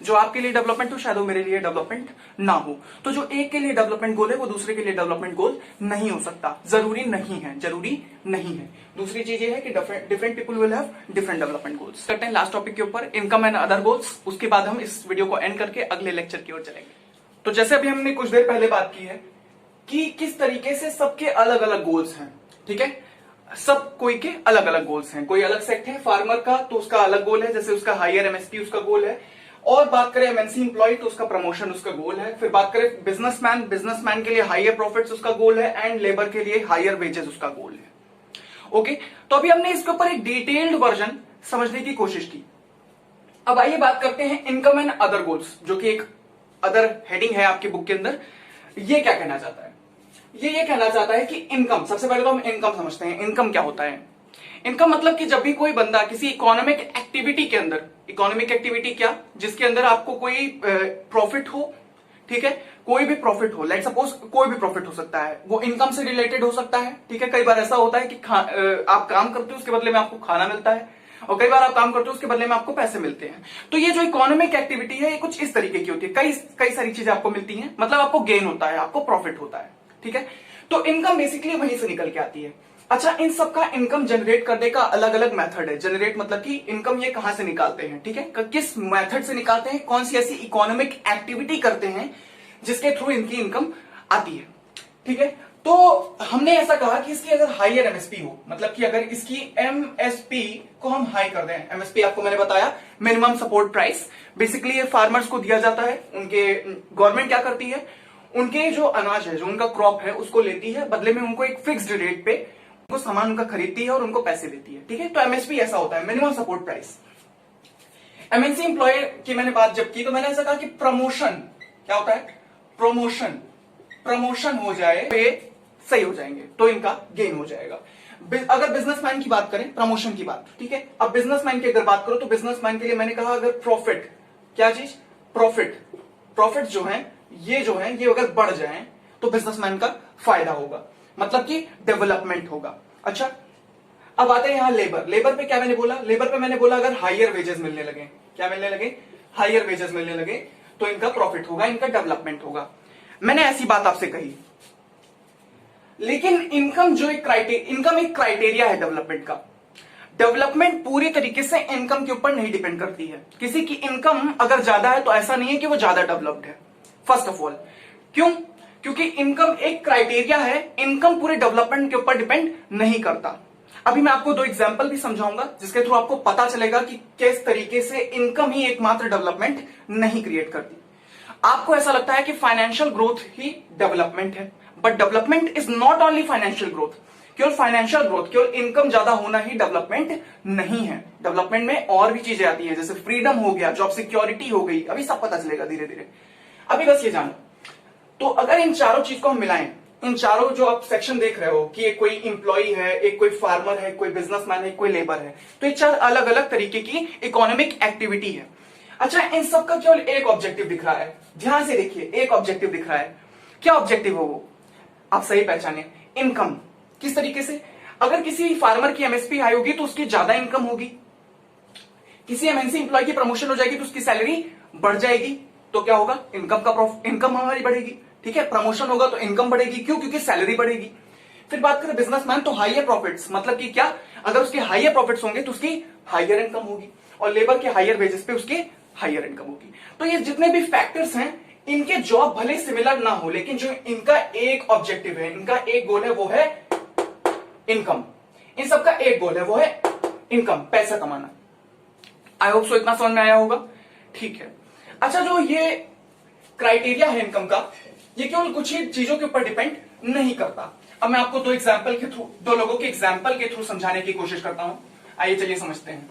जो आपके लिए डेवलपमेंट हो शायद वो मेरे लिए डेवलपमेंट ना हो। तो जो एक के लिए डेवलपमेंट गोल है वो दूसरे के लिए डेवलपमेंट गोल नहीं हो सकता, जरूरी नहीं है, जरूरी नहीं है। दूसरी चीज ये है कि different people will have different development goals. करते हैं लास्ट टॉपिक के ऊपर, इनकम एंड अदर गोल्स। उसके बाद हम इस वीडियो को एंड करके अगले लेक्चर की ओर चलेंगे। तो जैसे अभी हमने कुछ देर पहले बात की है कि किस तरीके से सबके अलग अलग गोल्स हैं। ठीक है, सब कोई के अलग अलग गोल्स हैं। कोई अलग सेक्ट है फार्मर का तो उसका अलग गोल है, जैसे उसका हायर एमएसपी उसका गोल है। और बात करें एमएनसी इंप्लॉय तो उसका प्रमोशन उसका गोल है। फिर बात करें बिजनेसमैन, बिजनेसमैन के लिए हायर प्रॉफिट्स उसका गोल है एंड लेबर के लिए हायर वेजेस उसका गोल है। ओके, तो अभी हमने इसके ऊपर एक डिटेल्ड वर्जन समझने की कोशिश की। अब आइए बात करते हैं इनकम एंड अदर गोल्स, जो कि एक अदर हेडिंग है आपके बुक के अंदर। ये क्या कहना चाहता है? ये कहना चाहता है कि इनकम, सबसे पहले तो हम इनकम समझते हैं। इनकम क्या होता है? इनकम मतलब कि जब भी कोई बंदा किसी इकोनॉमिक एक्टिविटी के अंदर, इकोनॉमिक एक्टिविटी क्या, जिसके अंदर आपको कोई प्रॉफिट हो, ठीक है, कोई भी प्रॉफिट हो, लाइक सपोज कोई भी प्रॉफिट हो सकता है, वो इनकम से रिलेटेड हो सकता है। ठीक है, कई बार ऐसा होता है कि आप काम करते हो उसके बदले में आपको खाना मिलता है, और कई बार आप काम करते हो उसके बदले में आपको पैसे मिलते हैं। तो ये जो इकोनॉमिक एक्टिविटी है ये कुछ इस तरीके की होती है। कई सारी चीजें आपको मिलती हैं, मतलब आपको गेन होता है, आपको प्रॉफिट होता है। ठीक है, तो इनकम बेसिकली वहीं से निकल के आती है। अच्छा, इन सबका इनकम जनरेट करने का अलग अलग मेथड है। जनरेट मतलब कि इनकम ये कहां से निकालते हैं, ठीक है, किस मेथड से निकालते हैं, कौन सी ऐसी इकोनॉमिक एक्टिविटी करते हैं जिसके थ्रू इनकी इनकम आती है। ठीक है, तो हमने ऐसा कहा कि इसकी अगर हायर एमएसपी हो, मतलब कि अगर इसकी एमएसपी को हम हाई कर दें। एमएसपी आपको मैंने बताया मिनिमम सपोर्ट प्राइस, बेसिकली ये फार्मर्स को दिया जाता है। उनके गवर्नमेंट क्या करती है, उनके जो अनाज है, जो उनका क्रॉप है, उसको लेती है, बदले में उनको एक फिक्स्ड रेट पे उनको सामान उनका खरीदती है और उनको पैसे देती है। ठीक है, तो एमएसपी ऐसा होता है, minimum support price. MNC employ की मैंने बात जब की तो मैंने ऐसा कहा कि प्रमोशन क्या होता है, प्रमोशन हो जाए तो ये सही हो जाएंगे, तो इनका गेन हो जाएगा। अगर बिजनेसमैन की बात करें, प्रमोशन की बात, ठीक है, अब बिजनेसमैन की अगर बात करो तो बिजनेसमैन के लिए मैंने कहा अगर प्रॉफिट, क्या चीज, प्रॉफिट जो है ये अगर बढ़ जाए तो बिजनेसमैन का फायदा होगा, मतलब कि डेवलपमेंट होगा। अच्छा, अब आते हैं यहां लेबर पे क्या मैंने बोला, लेबर पे मैंने बोला अगर हायर वेजेस मिलने लगे, क्या मिलने लगे, हायर वेजेस मिलने लगे तो इनका प्रॉफिट होगा, इनका डेवलपमेंट होगा। मैंने ऐसी बात आपसे कही, लेकिन इनकम एक क्राइटेरिया है डेवलपमेंट का। डेवलपमेंट पूरी तरीके से इनकम के ऊपर नहीं डिपेंड करती है। किसी की इनकम अगर ज्यादा है तो ऐसा नहीं है कि वो ज्यादा डेवलप्ड है, फर्स्ट ऑफ ऑल। क्यों? क्योंकि इनकम एक क्राइटेरिया है, इनकम पूरे डेवलपमेंट के ऊपर डिपेंड नहीं करता। अभी मैं आपको दो एग्जांपल भी समझाऊंगा जिसके थ्रू आपको पता चलेगा कि किस तरीके से इनकम ही एकमात्र डेवलपमेंट नहीं क्रिएट करती। आपको ऐसा लगता है कि फाइनेंशियल ग्रोथ ही डेवलपमेंट है, but development is not only financial growth. केवल फाइनेंशियल ग्रोथ, केवल इनकम ज्यादा होना ही डेवलपमेंट नहीं है। डेवलपमेंट में और भी चीजें आती हैं, जैसे फ्रीडम हो गया, जॉब सिक्योरिटी हो गई, अभी सब पता चलेगा धीरे धीरे। अभी बस ये जानो, तो अगर इन चारों चीज को हम मिलाएं, इन चारों जो आप सेक्शन देख रहे हो कि एक कोई इंप्लॉई है, एक कोई फार्मर है, कोई बिजनेसमैन है, कोई लेबर है, तो ये चार अलग अलग तरीके की इकोनॉमिक एक्टिविटी है। अच्छा, इन सबका केवल एक ऑब्जेक्टिव दिख रहा है, ध्यान से देखिए, एक ऑब्जेक्टिव दिख रहा है। क्या ऑब्जेक्टिव है वो? आप सही पहचाने, इनकम। किस तरीके से? अगर किसी फार्मर की एमएसपी हाई होगी तो उसकी ज्यादा इनकम होगी, किसी एमएनसी इंप्लॉय की प्रमोशन हो जाएगी तो उसकी सैलरी बढ़ जाएगी, तो क्या होगा, इनकम हमारी बढ़ेगी। ठीक है, प्रमोशन होगा तो इनकम बढ़ेगी, क्यों? क्योंकि सैलरी बढ़ेगी। फिर बात करें बिजनेसमैन, तो हायर प्रॉफिट्स, मतलब कि क्या, अगर उसके हायर प्रॉफिट्स होंगे तो उसकी हायर इनकम होगी, और लेबर के हायर वेजेस पे उसकी हायर इनकम होगी। तो ये जितने भी फैक्टर्स हैं, इनके जॉब भले सिमिलर ना हो, लेकिन जो इनका एक ऑब्जेक्टिव है, इनका एक गोल है, वो है इनकम। इन सबका एक गोल है, वो है इनकम, पैसा कमाना। आई होप सो इतना समझ में आया होगा। ठीक है, अच्छा, जो ये क्राइटेरिया है इनकम का, ये केवल कुछ ही चीजों के ऊपर डिपेंड नहीं करता। अब मैं आपको दो लोगों के एग्जाम्पल के थ्रू समझाने की कोशिश करता हूं। आइए चलिए समझते हैं।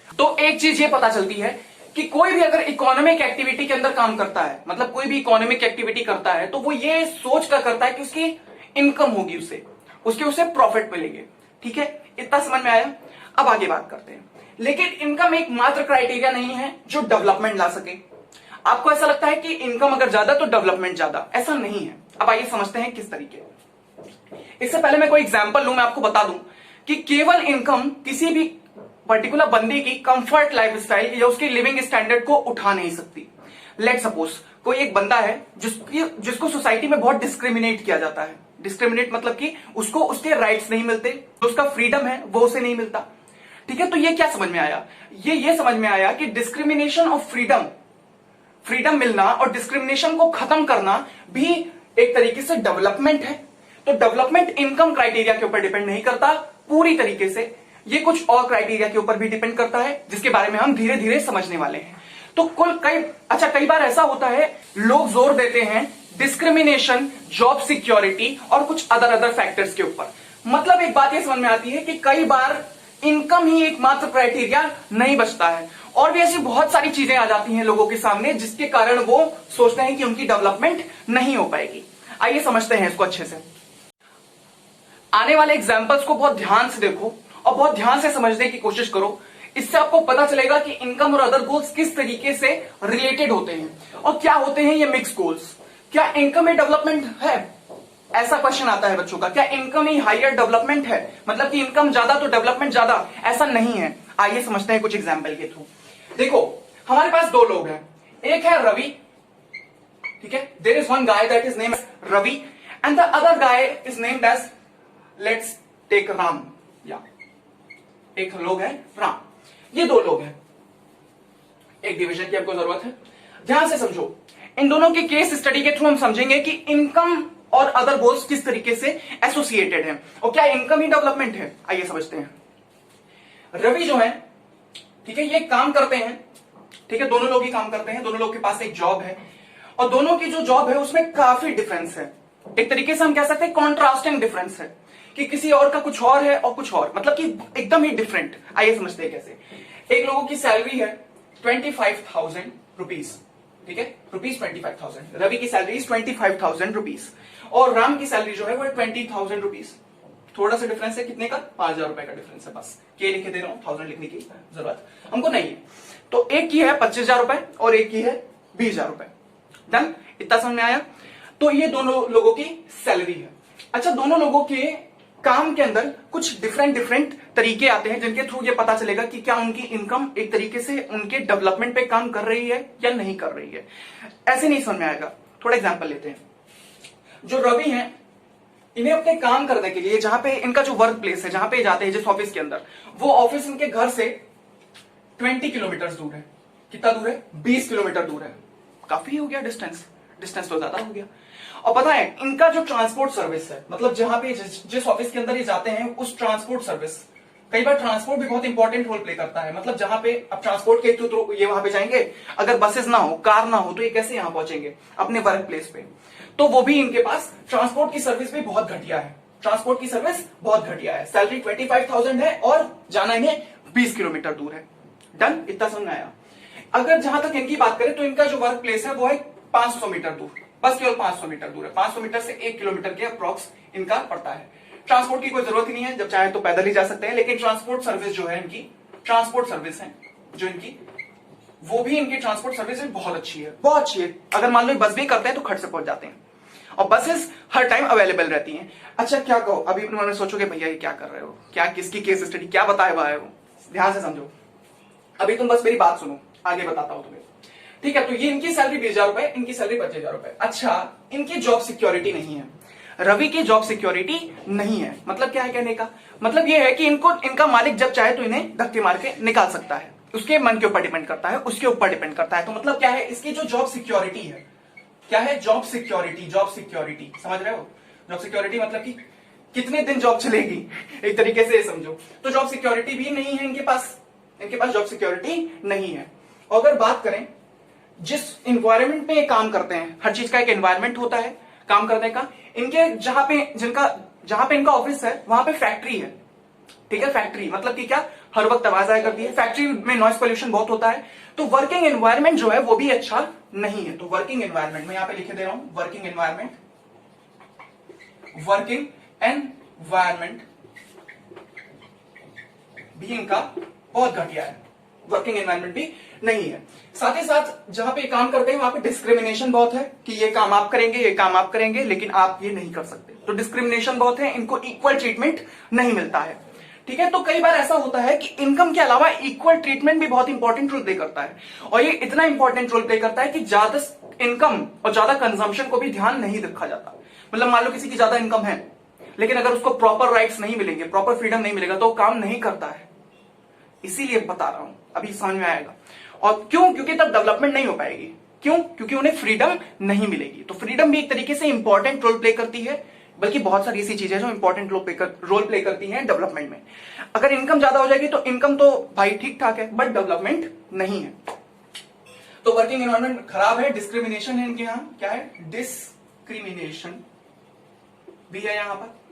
तो एक चीज ये पता चलती है कि कोई भी अगर इकोनॉमिक एक्टिविटी के अंदर काम करता है, मतलब कोई भी इकोनॉमिक एक्टिविटी करता है, तो वो ये सोच कर करता है कि उसकी इनकम होगी, उसे प्रॉफिट मिलेंगे। ठीक है, इतना समझ में आया। अब आगे बात करते हैं। लेकिन इनकम एक मात्र क्राइटेरिया नहीं है जो डेवलपमेंट ला सके। आपको ऐसा लगता है कि इनकम अगर ज्यादा तो डेवलपमेंट ज्यादा, ऐसा नहीं है। अब आइए समझते हैं किस तरीके। इससे पहले मैं कोई एग्जांपल लूं, मैं आपको बता दूं कि केवल इनकम किसी भी पर्टिकुलर बंदे की कंफर्ट लाइफस्टाइल या उसकी लिविंग स्टैंडर्ड को उठा नहीं सकती। लेट सपोज कोई एक बंदा है जिसको सोसाइटी में बहुत डिस्क्रिमिनेट किया जाता है। डिस्क्रिमिनेट मतलब कि उसको उसके राइट्स नहीं मिलते, जो उसका फ्रीडम है वो उसे नहीं मिलता। ठीक है, तो ये क्या समझ में आया? ये समझ में आया कि डिस्क्रिमिनेशन ऑफ फ्रीडम मिलना और डिस्क्रिमिनेशन को खत्म करना भी एक तरीके से डेवलपमेंट है। तो डेवलपमेंट इनकम क्राइटेरिया के ऊपर डिपेंड नहीं करता पूरी तरीके से, ये कुछ और क्राइटेरिया के ऊपर भी डिपेंड करता है, जिसके बारे में हम धीरे धीरे समझने वाले हैं। तो कई बार ऐसा होता है, लोग जोर देते हैं डिस्क्रिमिनेशन, जॉब सिक्योरिटी और कुछ अदर फैक्टर्स के ऊपर। मतलब एक बात ये समझ में आती है कि कई बार इनकम ही एकमात्र क्राइटेरिया नहीं बचता है, और भी ऐसी बहुत सारी चीजें आ जाती हैं लोगों के सामने जिसके कारण वो सोचते हैं कि उनकी डेवलपमेंट नहीं हो पाएगी। आइए समझते हैं इसको अच्छे से। आने वाले एग्जाम्पल्स को बहुत ध्यान से देखो और बहुत ध्यान से समझने की कोशिश करो। इससे आपको पता चलेगा कि इनकम और अदर गोल्स किस तरीके से रिलेटेड होते हैं और क्या होते हैं ये मिक्स गोल्स। क्या इनकम में डेवलपमेंट है? ऐसा क्वेश्चन आता है बच्चों का, क्या इनकम ही हायर डेवलपमेंट है? मतलब कि इनकम ज्यादा तो डेवलपमेंट ज्यादा, ऐसा नहीं है। आइए समझते हैं कुछ एग्जाम्पल के थ्रू। देखो, हमारे पास दो लोग हैं, एक है रवि, ठीक है, there is one guy that is name Ravi and the other guy is named as, let's take Ram. या एक लोग है राम, ये दो लोग हैं। एक डिवीजन की आपको जरूरत है, ध्यान से समझो। इन दोनों के केस स्टडी के थ्रू हम समझेंगे कि इनकम और अदर गोल्स किस तरीके से एसोसिएटेड हैं और क्या इनकम ही डेवलपमेंट है। आइए समझते हैं। रवि जो है, ठीक है, ये काम करते हैं, ठीक है, दोनों लोग ही काम करते हैं, दोनों लोग के पास एक जॉब है और दोनों की जो जॉब है उसमें काफी डिफरेंस है। एक तरीके से हम कह सकते हैं कॉन्ट्रास्टिंग डिफरेंस है कि किसी और का कुछ और है और कुछ और, मतलब कि एकदम ही डिफरेंट। आइए समझते हैं कैसे। एक लोगों की सैलरी है 25,000 रुपीज, ठीक है, रुपीज 25,000। रवि की सैलरी 25,000 रुपीज और राम की सैलरी जो है वो 20,000 रुपीज। थोड़ा सा डिफरेंस है, कितने का? 5,000 रुपए का डिफरेंस है, बस के लिखे दे रहा हूं, 1000 लिखने की जरूरत हमको नहीं है। तो एक की है 25,000 रुपए और एक की है 20,000 रुपए। डन, इतना समझ में आया? तो ये दोनों लोगों की सैलरी है। अच्छा, दोनों लोगों के काम के अंदर कुछ डिफरेंट तरीके आते हैं जिनके थ्रू ये पता चलेगा कि क्या उनकी इनकम एक तरीके से उनके डेवलपमेंट पे काम कर रही है या नहीं कर रही है। ऐसे नहीं समझ में आएगा। थोड़ा एग्जांपल लेते हैं। जो रवि हैं, इन्हें अपने काम करने के लिए, जहां पे इनका जो वर्क प्लेस है, जहां पे जाते हैं जिस ऑफिस के अंदर, वो ऑफिस इनके घर से 20 किलोमीटर दूर है। कितना दूर है? 20 किलोमीटर दूर है। काफी हो गया डिस्टेंस तो ज्यादा हो गया। और पता है, इनका जो ट्रांसपोर्ट सर्विस है, मतलब जहां पे जिस ऑफिस के अंदर ये जाते हैं, उस ट्रांसपोर्ट सर्विस, कई बार ट्रांसपोर्ट भी बहुत इंपॉर्टेंट रोल प्ले करता है। मतलब जहां पे अब ट्रांसपोर्ट के थ्रू ये वहां पे जाएंगे, अगर बसेस ना हो, कार ना हो, तो ये कैसे यहां पहुंचेंगे अपने वर्क प्लेस पे? तो वो भी इनके पास ट्रांसपोर्ट की सर्विस भी बहुत घटिया है। ट्रांसपोर्ट की सर्विस बहुत घटिया है। सैलरी 25,000 है और जाना इन्हें 20 किलोमीटर दूर है। डन, इतना समझ में आया? अगर जहां तक इनकी बात करें तो इनका जो वर्क प्लेस है वो है 500 मीटर दूर, बस केवल 500 मीटर दूर है। 500 मीटर से 1 किलोमीटर के अप्रॉक्स इनका पड़ता है। ट्रांसपोर्ट की कोई जरूरत ही नहीं है, जब चाहे तो पैदल ही जा सकते हैं। लेकिन ट्रांसपोर्ट सर्विस जो है इनकी, ट्रांसपोर्ट सर्विस है जो इनकी, वो भी इनकी ट्रांसपोर्ट सर्विस बहुत अच्छी है, बहुत अच्छी है। अगर मान लो बस भी करते हैं तो खट से पहुंच जाते हैं और बसेस हर टाइम अवेलेबल रहती हैं। अच्छा, क्या कहो, अभी उन्होंने सोचोगे भैया ये क्या कर रहे हो, क्या किसकी केस स्टडी, क्या बताया हुआ है वो? ध्यान से समझो, अभी तुम बस मेरी बात सुनो, आगे बताता हूं तुम्हें। ठीक है, तो ये इनकी सैलरी 20,000 रुपए, इनकी सैलरी 25,000 रुपए। अच्छा, इनकी जॉब सिक्योरिटी नहीं है, रवि की जॉब सिक्योरिटी नहीं है। मतलब क्या है कहने का? मतलब ये है कि इनका मालिक जब चाहे तो इन्हें धक्के मार के निकाल सकता है। उसके मन के ऊपर डिपेंड करता है, उसके ऊपर डिपेंड करता है। तो मतलब क्या है, इसकी जो जॉब सिक्योरिटी है, क्या है? Job security. जॉब सिक्योरिटी समझ रहे हो? जॉब सिक्योरिटी मतलब कि कितने दिन जॉब चलेगी, एक तरीके से समझो। तो जॉब सिक्योरिटी भी नहीं है इनके पास जॉब सिक्योरिटी नहीं है। और अगर बात करें जिस इन्वायरमेंट में ये काम करते हैं, हर चीज का एक एनवायरमेंट होता है काम करने का। इनके जहां पे इनका ऑफिस है वहां पे फैक्ट्री है, ठीक है। फैक्ट्री मतलब कि क्या, हर वक्त आवाज आया करती है। फैक्ट्री में नॉइस पोल्यूशन बहुत होता है। तो वर्किंग एनवायरमेंट जो है वो भी अच्छा नहीं है। तो वर्किंग एनवायरमेंट मैं यहां पे लिखे दे रहा हूं, वर्किंग एनवायरमेंट भी इनका बहुत घटिया है, वर्किंग एनवायरनमेंट भी नहीं है। साथ ही साथ जहां पे काम करते हैं वहां पे डिस्क्रिमिनेशन बहुत है कि ये काम आप करेंगे, ये काम आप करेंगे, लेकिन आप ये नहीं कर सकते। तो डिस्क्रिमिनेशन बहुत है, इनको इक्वल ट्रीटमेंट नहीं मिलता है। ठीक है, तो कई बार ऐसा होता है कि इनकम के अलावा इक्वल ट्रीटमेंट भी बहुत इंपॉर्टेंट रोल प्ले करता है, और ये इतना इंपॉर्टेंट रोल प्ले करता है कि ज्यादा इनकम और ज्यादा कंजम्पशन को भी ध्यान नहीं रखा जाता। मतलब मान लो किसी की ज्यादा इनकम है, लेकिन अगर उसको प्रॉपर राइट्स नहीं मिलेंगे, प्रॉपर फ्रीडम नहीं मिलेगा, तो वो काम नहीं करता है। इसीलिए बता रहा हूं, अभी समझ में आएगा। और क्यों? क्योंकि तब डेवलपमेंट नहीं हो पाएगी। क्यों? क्योंकि उन्हें फ्रीडम नहीं मिलेगी। तो फ्रीडम भी एक तरीके से इंपॉर्टेंट रोल प्ले करती है, बल्कि बहुत सारी ऐसी चीजें जो इंपॉर्टेंट रोल प्ले करती हैं डेवलपमेंट में। अगर इनकम ज्यादा हो जाएगी तो इनकम तो भाई ठीक ठाक है, बट डेवलपमेंट नहीं है। तो वर्किंग एनवायरनमेंट खराब है, डिस्क्रिमिनेशन है इनके यहां। क्या है? डिस्क्रिमिनेशन भी है यहां पर।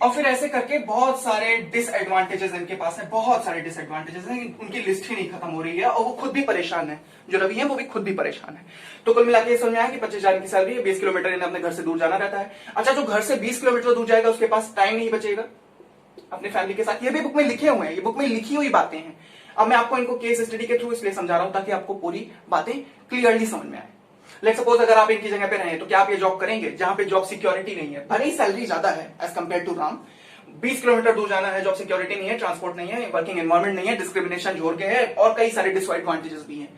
और फिर ऐसे करके बहुत सारे डिसएडवांटेजेस इनके पास है, बहुत सारे डिसएडवांटेजेस हैं, उनकी लिस्ट ही नहीं खत्म हो रही है, और वो खुद भी परेशान है। जो रवि है वो भी खुद भी परेशान है। तो कुल मिलाकर समझ में आया कि 25,000 की सैलरी है, 20 किलोमीटर इन्हें अपने घर से दूर जाना रहता है। अच्छा, जो घर से 20 किलोमीटर दूर जाएगा उसके पास टाइम नहीं बचेगा अपने फैमिली के साथ। ये भी बुक में लिखे हुए हैं, ये बुक में लिखी हुई बातें हैं। अब मैं आपको इनको केस स्टडी के थ्रू इसलिए समझा रहा हूं ताकि आपको पूरी बातें क्लियरली समझ में आए। लेट्स सपोज अगर आप इनकी जगह पे रहे तो क्या आप ये जॉब करेंगे जहां पे जॉब सिक्योरिटी नहीं है? भले ही सैलरी ज्यादा है as compare to Ram, 20 kilometre दूर जाना है, जॉब सिक्योरिटी नहीं है, ट्रांसपोर्ट नहीं है, वर्किंग एनवायरनमेंट नहीं है, डिस्क्रिमिनेशन जोड़ के है, और कई सारे डिसएडवांटेजेस भी हैं।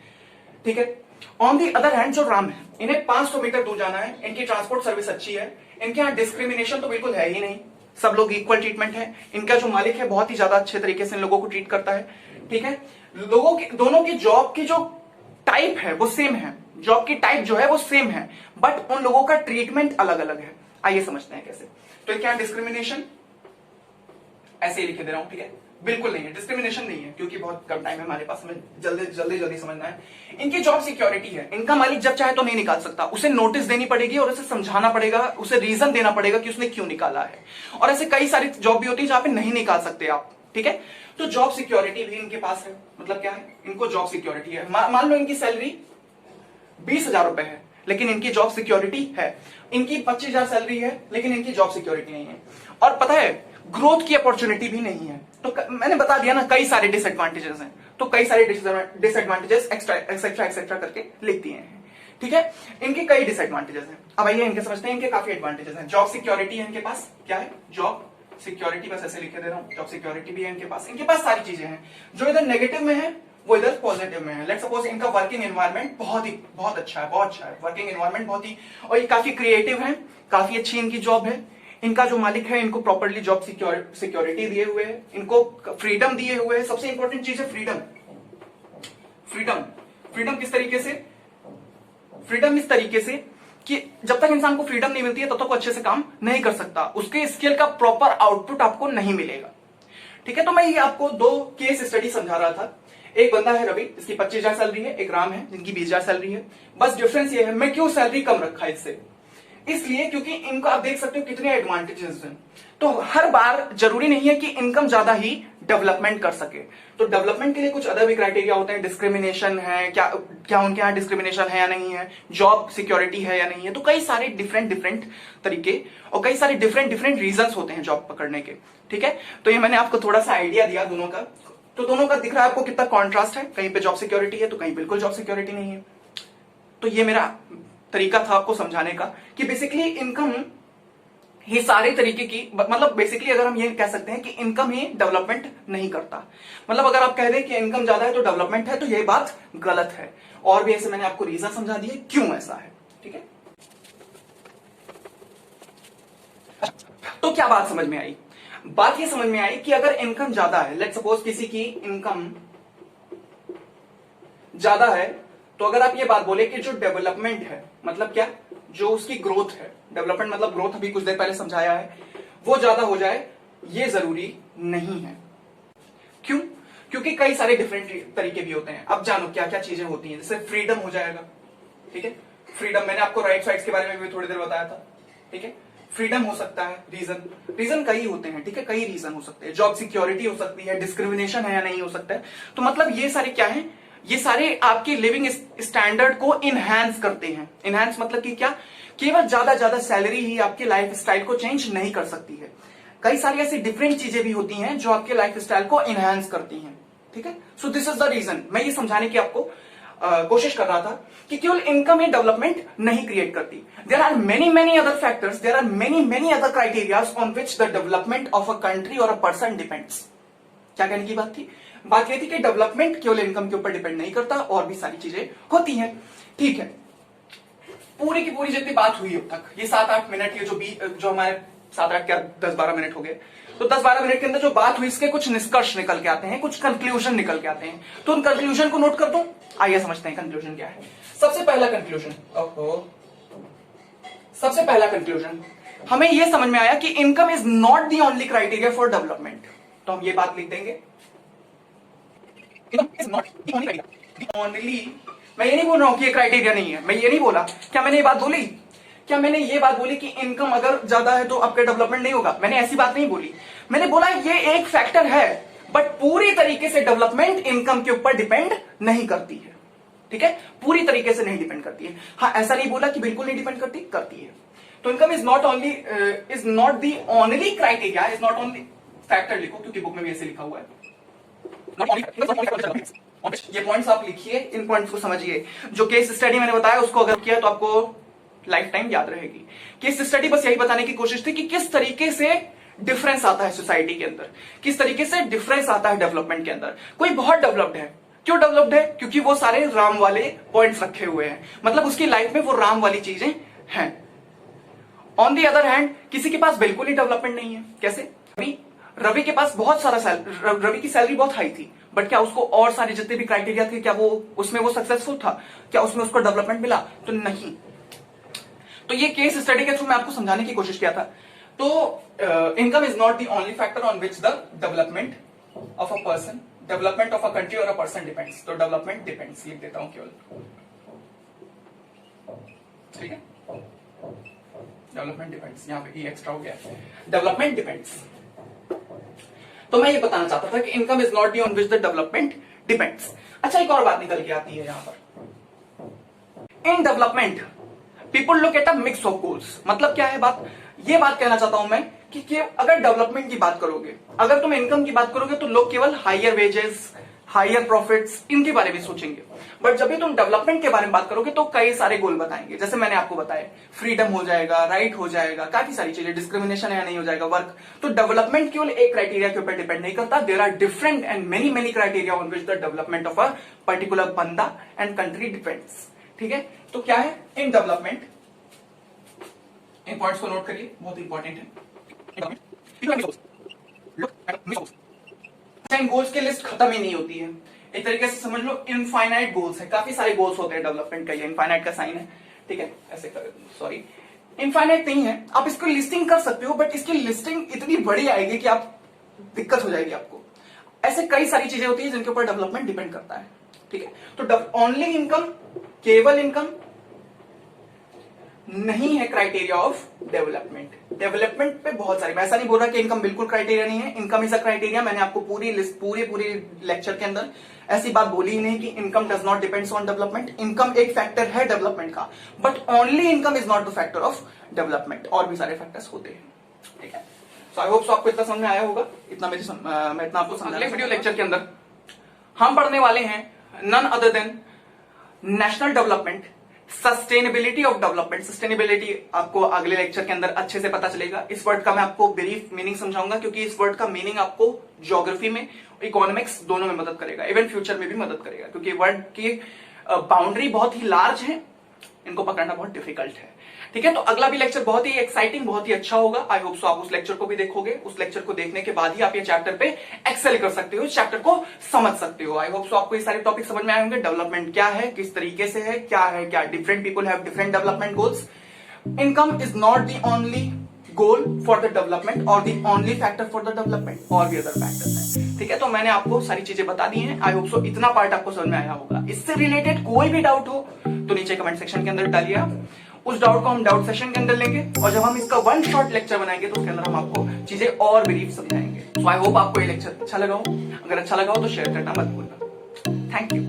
ठीक है, ऑन दी अदर हैंड जो राम है, इन्हें 500 मीटर दूर जाना है, इनकी ट्रांसपोर्ट सर्विस अच्छी है, इनके यहाँ डिस्क्रिमिनेशन तो बिल्कुल है ही नहीं, सब लोग इक्वल ट्रीटमेंट है, इनका जो मालिक है बहुत ही ज्यादा अच्छे तरीके से इन लोगों को ट्रीट करता है। ठीक है, लोगों की दोनों की जॉब की जो टाइप है वो सेम है, जॉब की टाइप जो है वो सेम है, बट उन लोगों का ट्रीटमेंट अलग अलग है। आइए समझते हैं कैसे। तो क्या डिस्क्रिमिनेशन ऐसे ही लिखे दे रहा हूं, ठीक है, बिल्कुल नहीं है, डिस्क्रिमिनेशन नहीं है, क्योंकि बहुत कम टाइम है हमारे पास, हमें जल्दी समझना है। इनकी जॉब सिक्योरिटी है, इनका मालिक जब चाहे तो नहीं निकाल सकता, उसे नोटिस देनी पड़ेगी और उसे समझाना पड़ेगा, उसे रीजन देना पड़ेगा कि उसने क्यों निकाला है। और ऐसे कई सारी जॉब भी होती है जहां पे नहीं निकाल सकते आप। ठीक है, तो जॉब सिक्योरिटी भी इनके पास है। मतलब क्या है? इनको जॉब सिक्योरिटी है। मान लो इनकी सैलरी 20,000 रुपए है, लेकिन इनकी जॉब सिक्योरिटी है। इनकी 25,000 सैलरी है, लेकिन इनकी जॉब सिक्योरिटी नहीं है। और पता है, ग्रोथ की अपॉर्चुनिटी भी नहीं है। तो मैंने बता दिया ना, कई सारे डिसएडवांटेजेस हैं, तो कई सारे डिसएडवांटेजेस एक्सेट्रा करके लिख दिए हैं। ठीक है, इनके कई डिसएडवांटेजेस हैं। अब आइए इनके समझते हैं, इनके काफी एडवांटेजेस हैं। जॉब सिक्योरिटी है इनके पास। क्या है? जॉब सिक्योरिटी, बस ऐसे लिखे दे रहा हूं, जॉब सिक्योरिटी भी है इनके पास। इनके पास सारी चीजें हैं, जो इधर नेगेटिव में है वो इधर पॉजिटिव में है। लेट्स सपोज इनका वर्किंग एनवायरनमेंट बहुत अच्छा है, वर्किंग एनवायरनमेंट बहुत ही, और ये काफी क्रिएटिव है, काफी अच्छी इनकी जॉब है। इनका जो मालिक है इनको प्रॉपर्ली जॉब सिक्योरिटी दिए हुए है, इनको फ्रीडम दिए हुए है। सबसे इंपॉर्टेंट चीज है फ्रीडम। फ्रीडम किस तरीके से? फ्रीडम इस तरीके से कि जब तक इंसान को फ्रीडम नहीं मिलती है तब तक वो अच्छे से काम नहीं कर सकता, उसके स्किल का प्रॉपर आउटपुट आपको नहीं मिलेगा। ठीक है, तो मैं ये आपको 2 केस स्टडी समझा रहा था। एक बंदा है रवि, इसकी 25,000 सैलरी है, एक राम है जिनकी 20,000 सैलरी है। बस डिफरेंस ये है, मैं क्यों सैलरी कम रखा इससे, इसलिए क्योंकि इनको आप देख सकते हो कितने एडवांटेजेस हैं। तो हर बार जरूरी नहीं है कि इनकम ज्यादा ही डेवलपमेंट कर सके। तो डेवलपमेंट के लिए कुछ अदर भी क्राइटेरिया होते हैं। डिस्क्रिमिनेशन है, क्या उनके यहाँ डिस्क्रिमिनेशन है या नहीं है, जॉब सिक्योरिटी है या नहीं है। तो कई सारे डिफरेंट तरीके और कई सारे डिफरेंट रीजंस होते हैं जॉब पकड़ने के। ठीक है, तो ये मैंने आपको थोड़ा सा आइडिया दिया दोनों का। तो दोनों का दिख रहा है आपको कितना कॉन्ट्रास्ट है, कहीं पे जॉब सिक्योरिटी है तो कहीं बिल्कुल जॉब सिक्योरिटी नहीं है। तो ये मेरा तरीका था आपको समझाने का कि बेसिकली इनकम ही सारे तरीके की, मतलब बेसिकली अगर हम ये कह सकते हैं कि इनकम ही डेवलपमेंट नहीं करता। मतलब अगर आप कह दें कि इनकम ज्यादा है तो डेवलपमेंट है, तो यह बात गलत है। और भी ऐसे मैंने आपको रीजन समझा दिए क्यों ऐसा है। ठीक है, तो क्या बात समझ में आई? बात ये समझ में आई कि अगर इनकम ज्यादा है, लेट्स सपोज किसी की इनकम ज्यादा है, तो अगर आप ये बात बोले कि जो डेवलपमेंट है, मतलब क्या, जो उसकी ग्रोथ है, डेवलपमेंट मतलब ग्रोथ, अभी कुछ देर पहले समझाया है, वो ज्यादा हो जाए, ये जरूरी नहीं है। क्यों? क्योंकि कई सारे डिफरेंट तरीके भी होते हैं। अब जानो क्या क्या चीजें होती हैं। जैसे फ्रीडम हो जाएगा। ठीक है, फ्रीडम, मैंने आपको राइट्स के बारे में भी थोड़ी देर बताया था। ठीक है, फ्रीडम हो सकता है, रीजन कई होते हैं। ठीक है, कई रीजन हो सकते हैं। जॉब सिक्योरिटी हो सकती है, डिस्क्रिमिनेशन है या नहीं हो सकता है। तो मतलब ये सारे क्या है, ये सारे आपके लिविंग स्टैंडर्ड को इनहैंस करते हैं। इनहैंस मतलब कि क्या, केवल ज्यादा सैलरी ही आपके लाइफ स्टाइल को चेंज नहीं कर सकती है। कई सारी ऐसी डिफरेंट चीजें भी होती हैं जो आपके लाइफ स्टाइल को एनहांस करती हैं, ठीक है। So this is the reason, मैं ये समझाने की आपको कोशिश कर रहा था कि केवल इनकम ही डेवलपमेंट नहीं क्रिएट करती। There are many other factors, there are many other criterias on which the development of a country और अ पर्सन डिपेंड्स। क्या कहने की बात थी? बात ये थी कि डेवलपमेंट केवल इनकम के ऊपर डिपेंड नहीं करता, और भी सारी चीजें होती हैं, ठीक है। पूरी की पूरी जितनी बात हुई अब तक, ये 7-8 मिनट, ये जो हमारे 7-8 क्या 10-12 मिनट हो गए, तो 10-12 मिनट के अंदर जो बात हुई इसके कुछ निष्कर्ष निकल के आते हैं, कुछ कंक्लूजन निकल के आते हैं। तो उन कंक्लूजन को नोट कर दूं, आइए समझते हैं कंक्लूजन क्या है। सबसे पहला कंक्लूजन हमें यह समझ में आया कि income is not the only criteria for development. तो हम ये बात लिख देंगे, income is not the only criteria, the only. मैं ये नहीं बोल रहा हूं कि ये क्राइटेरिया नहीं है, मैं ये नहीं बोला। क्या मैंने ये बात बोली? क्या मैंने ये बात बोली कि इनकम अगर ज्यादा है तो आपका डेवलपमेंट नहीं होगा? मैंने ऐसी बात नहीं बोली। मैंने बोला ये एक फैक्टर है, बट पूरी तरीके से डेवलपमेंट इनकम के ऊपर डिपेंड नहीं करती है, ठीक है। पूरी तरीके से नहीं डिपेंड करती है। हाँ, ऐसा नहीं बोला कि बिल्कुल नहीं डिपेंड करती है। तो income is not the only criteria, is not only factor लिखो, क्योंकि बुक में भी ऐसे लिखा हुआ है। ये पॉइंट्स आप लिखिए, इन पॉइंट्स को समझिए। जो केस स्टडी मैंने बताया उसको अगर किया तो आपको लाइफ टाइम याद रहेगी। केस स्टडी बस यही बताने की कोशिश थी कि किस तरीके से डिफरेंस आता है सोसाइटी के अंदर, किस तरीके से डिफरेंस आता है डेवलपमेंट के अंदर। कोई बहुत डेवलप्ड है, क्यों डेवलप्ड है? क्योंकि वो सारे राम वाले पॉइंट्स रखे हुए हैं, मतलब उसकी लाइफ में वो राम वाली चीजें हैं। ऑन दी अदर हैंड किसी के पास बिल्कुल ही डेवलपमेंट नहीं है। कैसे? रवि के पास बहुत सारा रवि की सैलरी बहुत हाई थी, बट क्या उसको और सारे जितने भी क्राइटेरिया थे, क्या वो उसमें वो सक्सेसफुल था? क्या उसमें उसको डेवलपमेंट मिला? तो नहीं। तो ये केस स्टडी के थ्रू मैं आपको समझाने की कोशिश किया था। तो income is not the only factor on which the development of a person, development of a country और अ पर्सन डिपेंड्स। तो डेवलपमेंट डिपेंड्स लिख देता हूं केवल, ठीक है। डेवलपमेंट डिपेंड्स, यहां पे एक्स्ट्रा हो गया, डेवलपमेंट डिपेंड्स। तो मैं ये बताना चाहता था कि income is not the on which the development depends. अच्छा, एक और बात निकल के आती है यहां पर। In development people look at a mix of goals. मतलब क्या है बात? ये बात कहना चाहता हूं मैं कि अगर डेवलपमेंट की बात करोगे, अगर तुम इनकम की बात करोगे, तो लोग केवल हायर वेजेस, हायर प्रॉफिट्स, इनके बारे में सोचेंगे। बट जब भी तुम डेवलपमेंट के बारे में बात करोगे तो कई सारे गोल बताएंगे। जैसे मैंने आपको बताया, फ्रीडम हो जाएगा, राइट हो जाएगा, काफी सारी चीजें, डिस्क्रिमिनेशन या नहीं हो जाएगा, वर्क। तो डेवलपमेंट केवल एक क्राइटेरिया के ऊपर डिपेंड नहीं करता। There are different and many criteria on which the development of a particular बंदा एंड कंट्री डिपेंड्स, ठीक है। तो क्या है इन डेवलपमेंट? इन पॉइंट्स को नोट करिए, बहुत इंपॉर्टेंट है। इन गोल्स की लिस्ट खत्म ही नहीं होती है। एक तरीके से समझ लो इनफाइनाइट गोल्स है, काफी सारे गोल्स होते हैं डेवलपमेंट का। ये इनफाइनाइट का साइन है, ठीक है। ऐसे कर, सॉरी, इनफाइनाइट नहीं है। आप इसको लिस्टिंग कर सकते हो, बट इसकी लिस्टिंग इतनी बड़ी आएगी कि आप दिक्कत हो जाएगी आपको। ऐसे कई सारी चीजें होती है जिनके ऊपर डेवलपमेंट डिपेंड करता है, ठीक है। तो ओनली इनकम, केवल इनकम नहीं है क्राइटेरिया ऑफ डेवलपमेंट। डेवलपमेंट पे बहुत सारी, मैं ऐसा नहीं बोल रहा कि इनकम बिल्कुल क्राइटेरिया नहीं है। Income is a criteria. मैंने आपको पूरी लिस्ट, पूरे लेक्चर के अंदर ऐसी बात बोली ही नहीं कि income does not depends on development. Income एक फैक्टर है डेवलपमेंट का, but only income is not the factor of development. और भी सारे फैक्टर्स होते हैं, ठीक है। सो आई होप आपको इतना समझ में आया होगा। इतना मैं इतना आपको समझा। वीडियो लेक्चर के अंदर हम पढ़ने वाले हैं none other than national development, sustainability of development. Sustainability आपको अगले लेक्चर के अंदर अच्छे से पता चलेगा। इस वर्ड का मैं आपको ब्रीफ मीनिंग समझाऊंगा, क्योंकि इस वर्ड का मीनिंग आपको ज्योग्राफी में, इकोनॉमिक्स दोनों में मदद करेगा, इवन फ्यूचर में भी मदद करेगा, क्योंकि वर्ड की बाउंड्री बहुत ही लार्ज है, इनको पकड़ना बहुत डिफिकल्ट है, ठीक है। तो अगला भी लेक्चर बहुत ही एक्साइटिंग, बहुत ही अच्छा होगा। आई होप सो आप उस लेक्चर को भी देखोगे। उस लेक्चर को देखने के बाद ही आप ये चैप्टर पे एक्सेल कर सकते हो, इस चैप्टर को समझ सकते हो। आई होप सो आपको ये सारे टॉपिक समझ में आए होंगे। डेवलपमेंट क्या है, किस तरीके से है, क्या different people have different development goals. Income is not the only goal for the development or the only factor for the development, और भी अदर फैक्टर्स हैं, ठीक है। तो मैंने आपको सारी चीजें बता दी हैं। आई होप सो इतना पार्ट आपको समझ में आया होगा। इससे रिलेटेड कोई भी डाउट हो तो नीचे कमेंट सेक्शन के अंदर डालिए आप। उस डाउट को हम डाउट सेशन के अंदर लेंगे, और जब हम इसका वन शॉट लेक्चर बनाएंगे तो उसके अंदर हम आपको चीजें और ब्रीफ समझाएंगे। सो आई होप आपको ये लेक्चर अच्छा लगा हो। अगर अच्छा लगा हो तो शेयर करना मत भूलना। Thank you.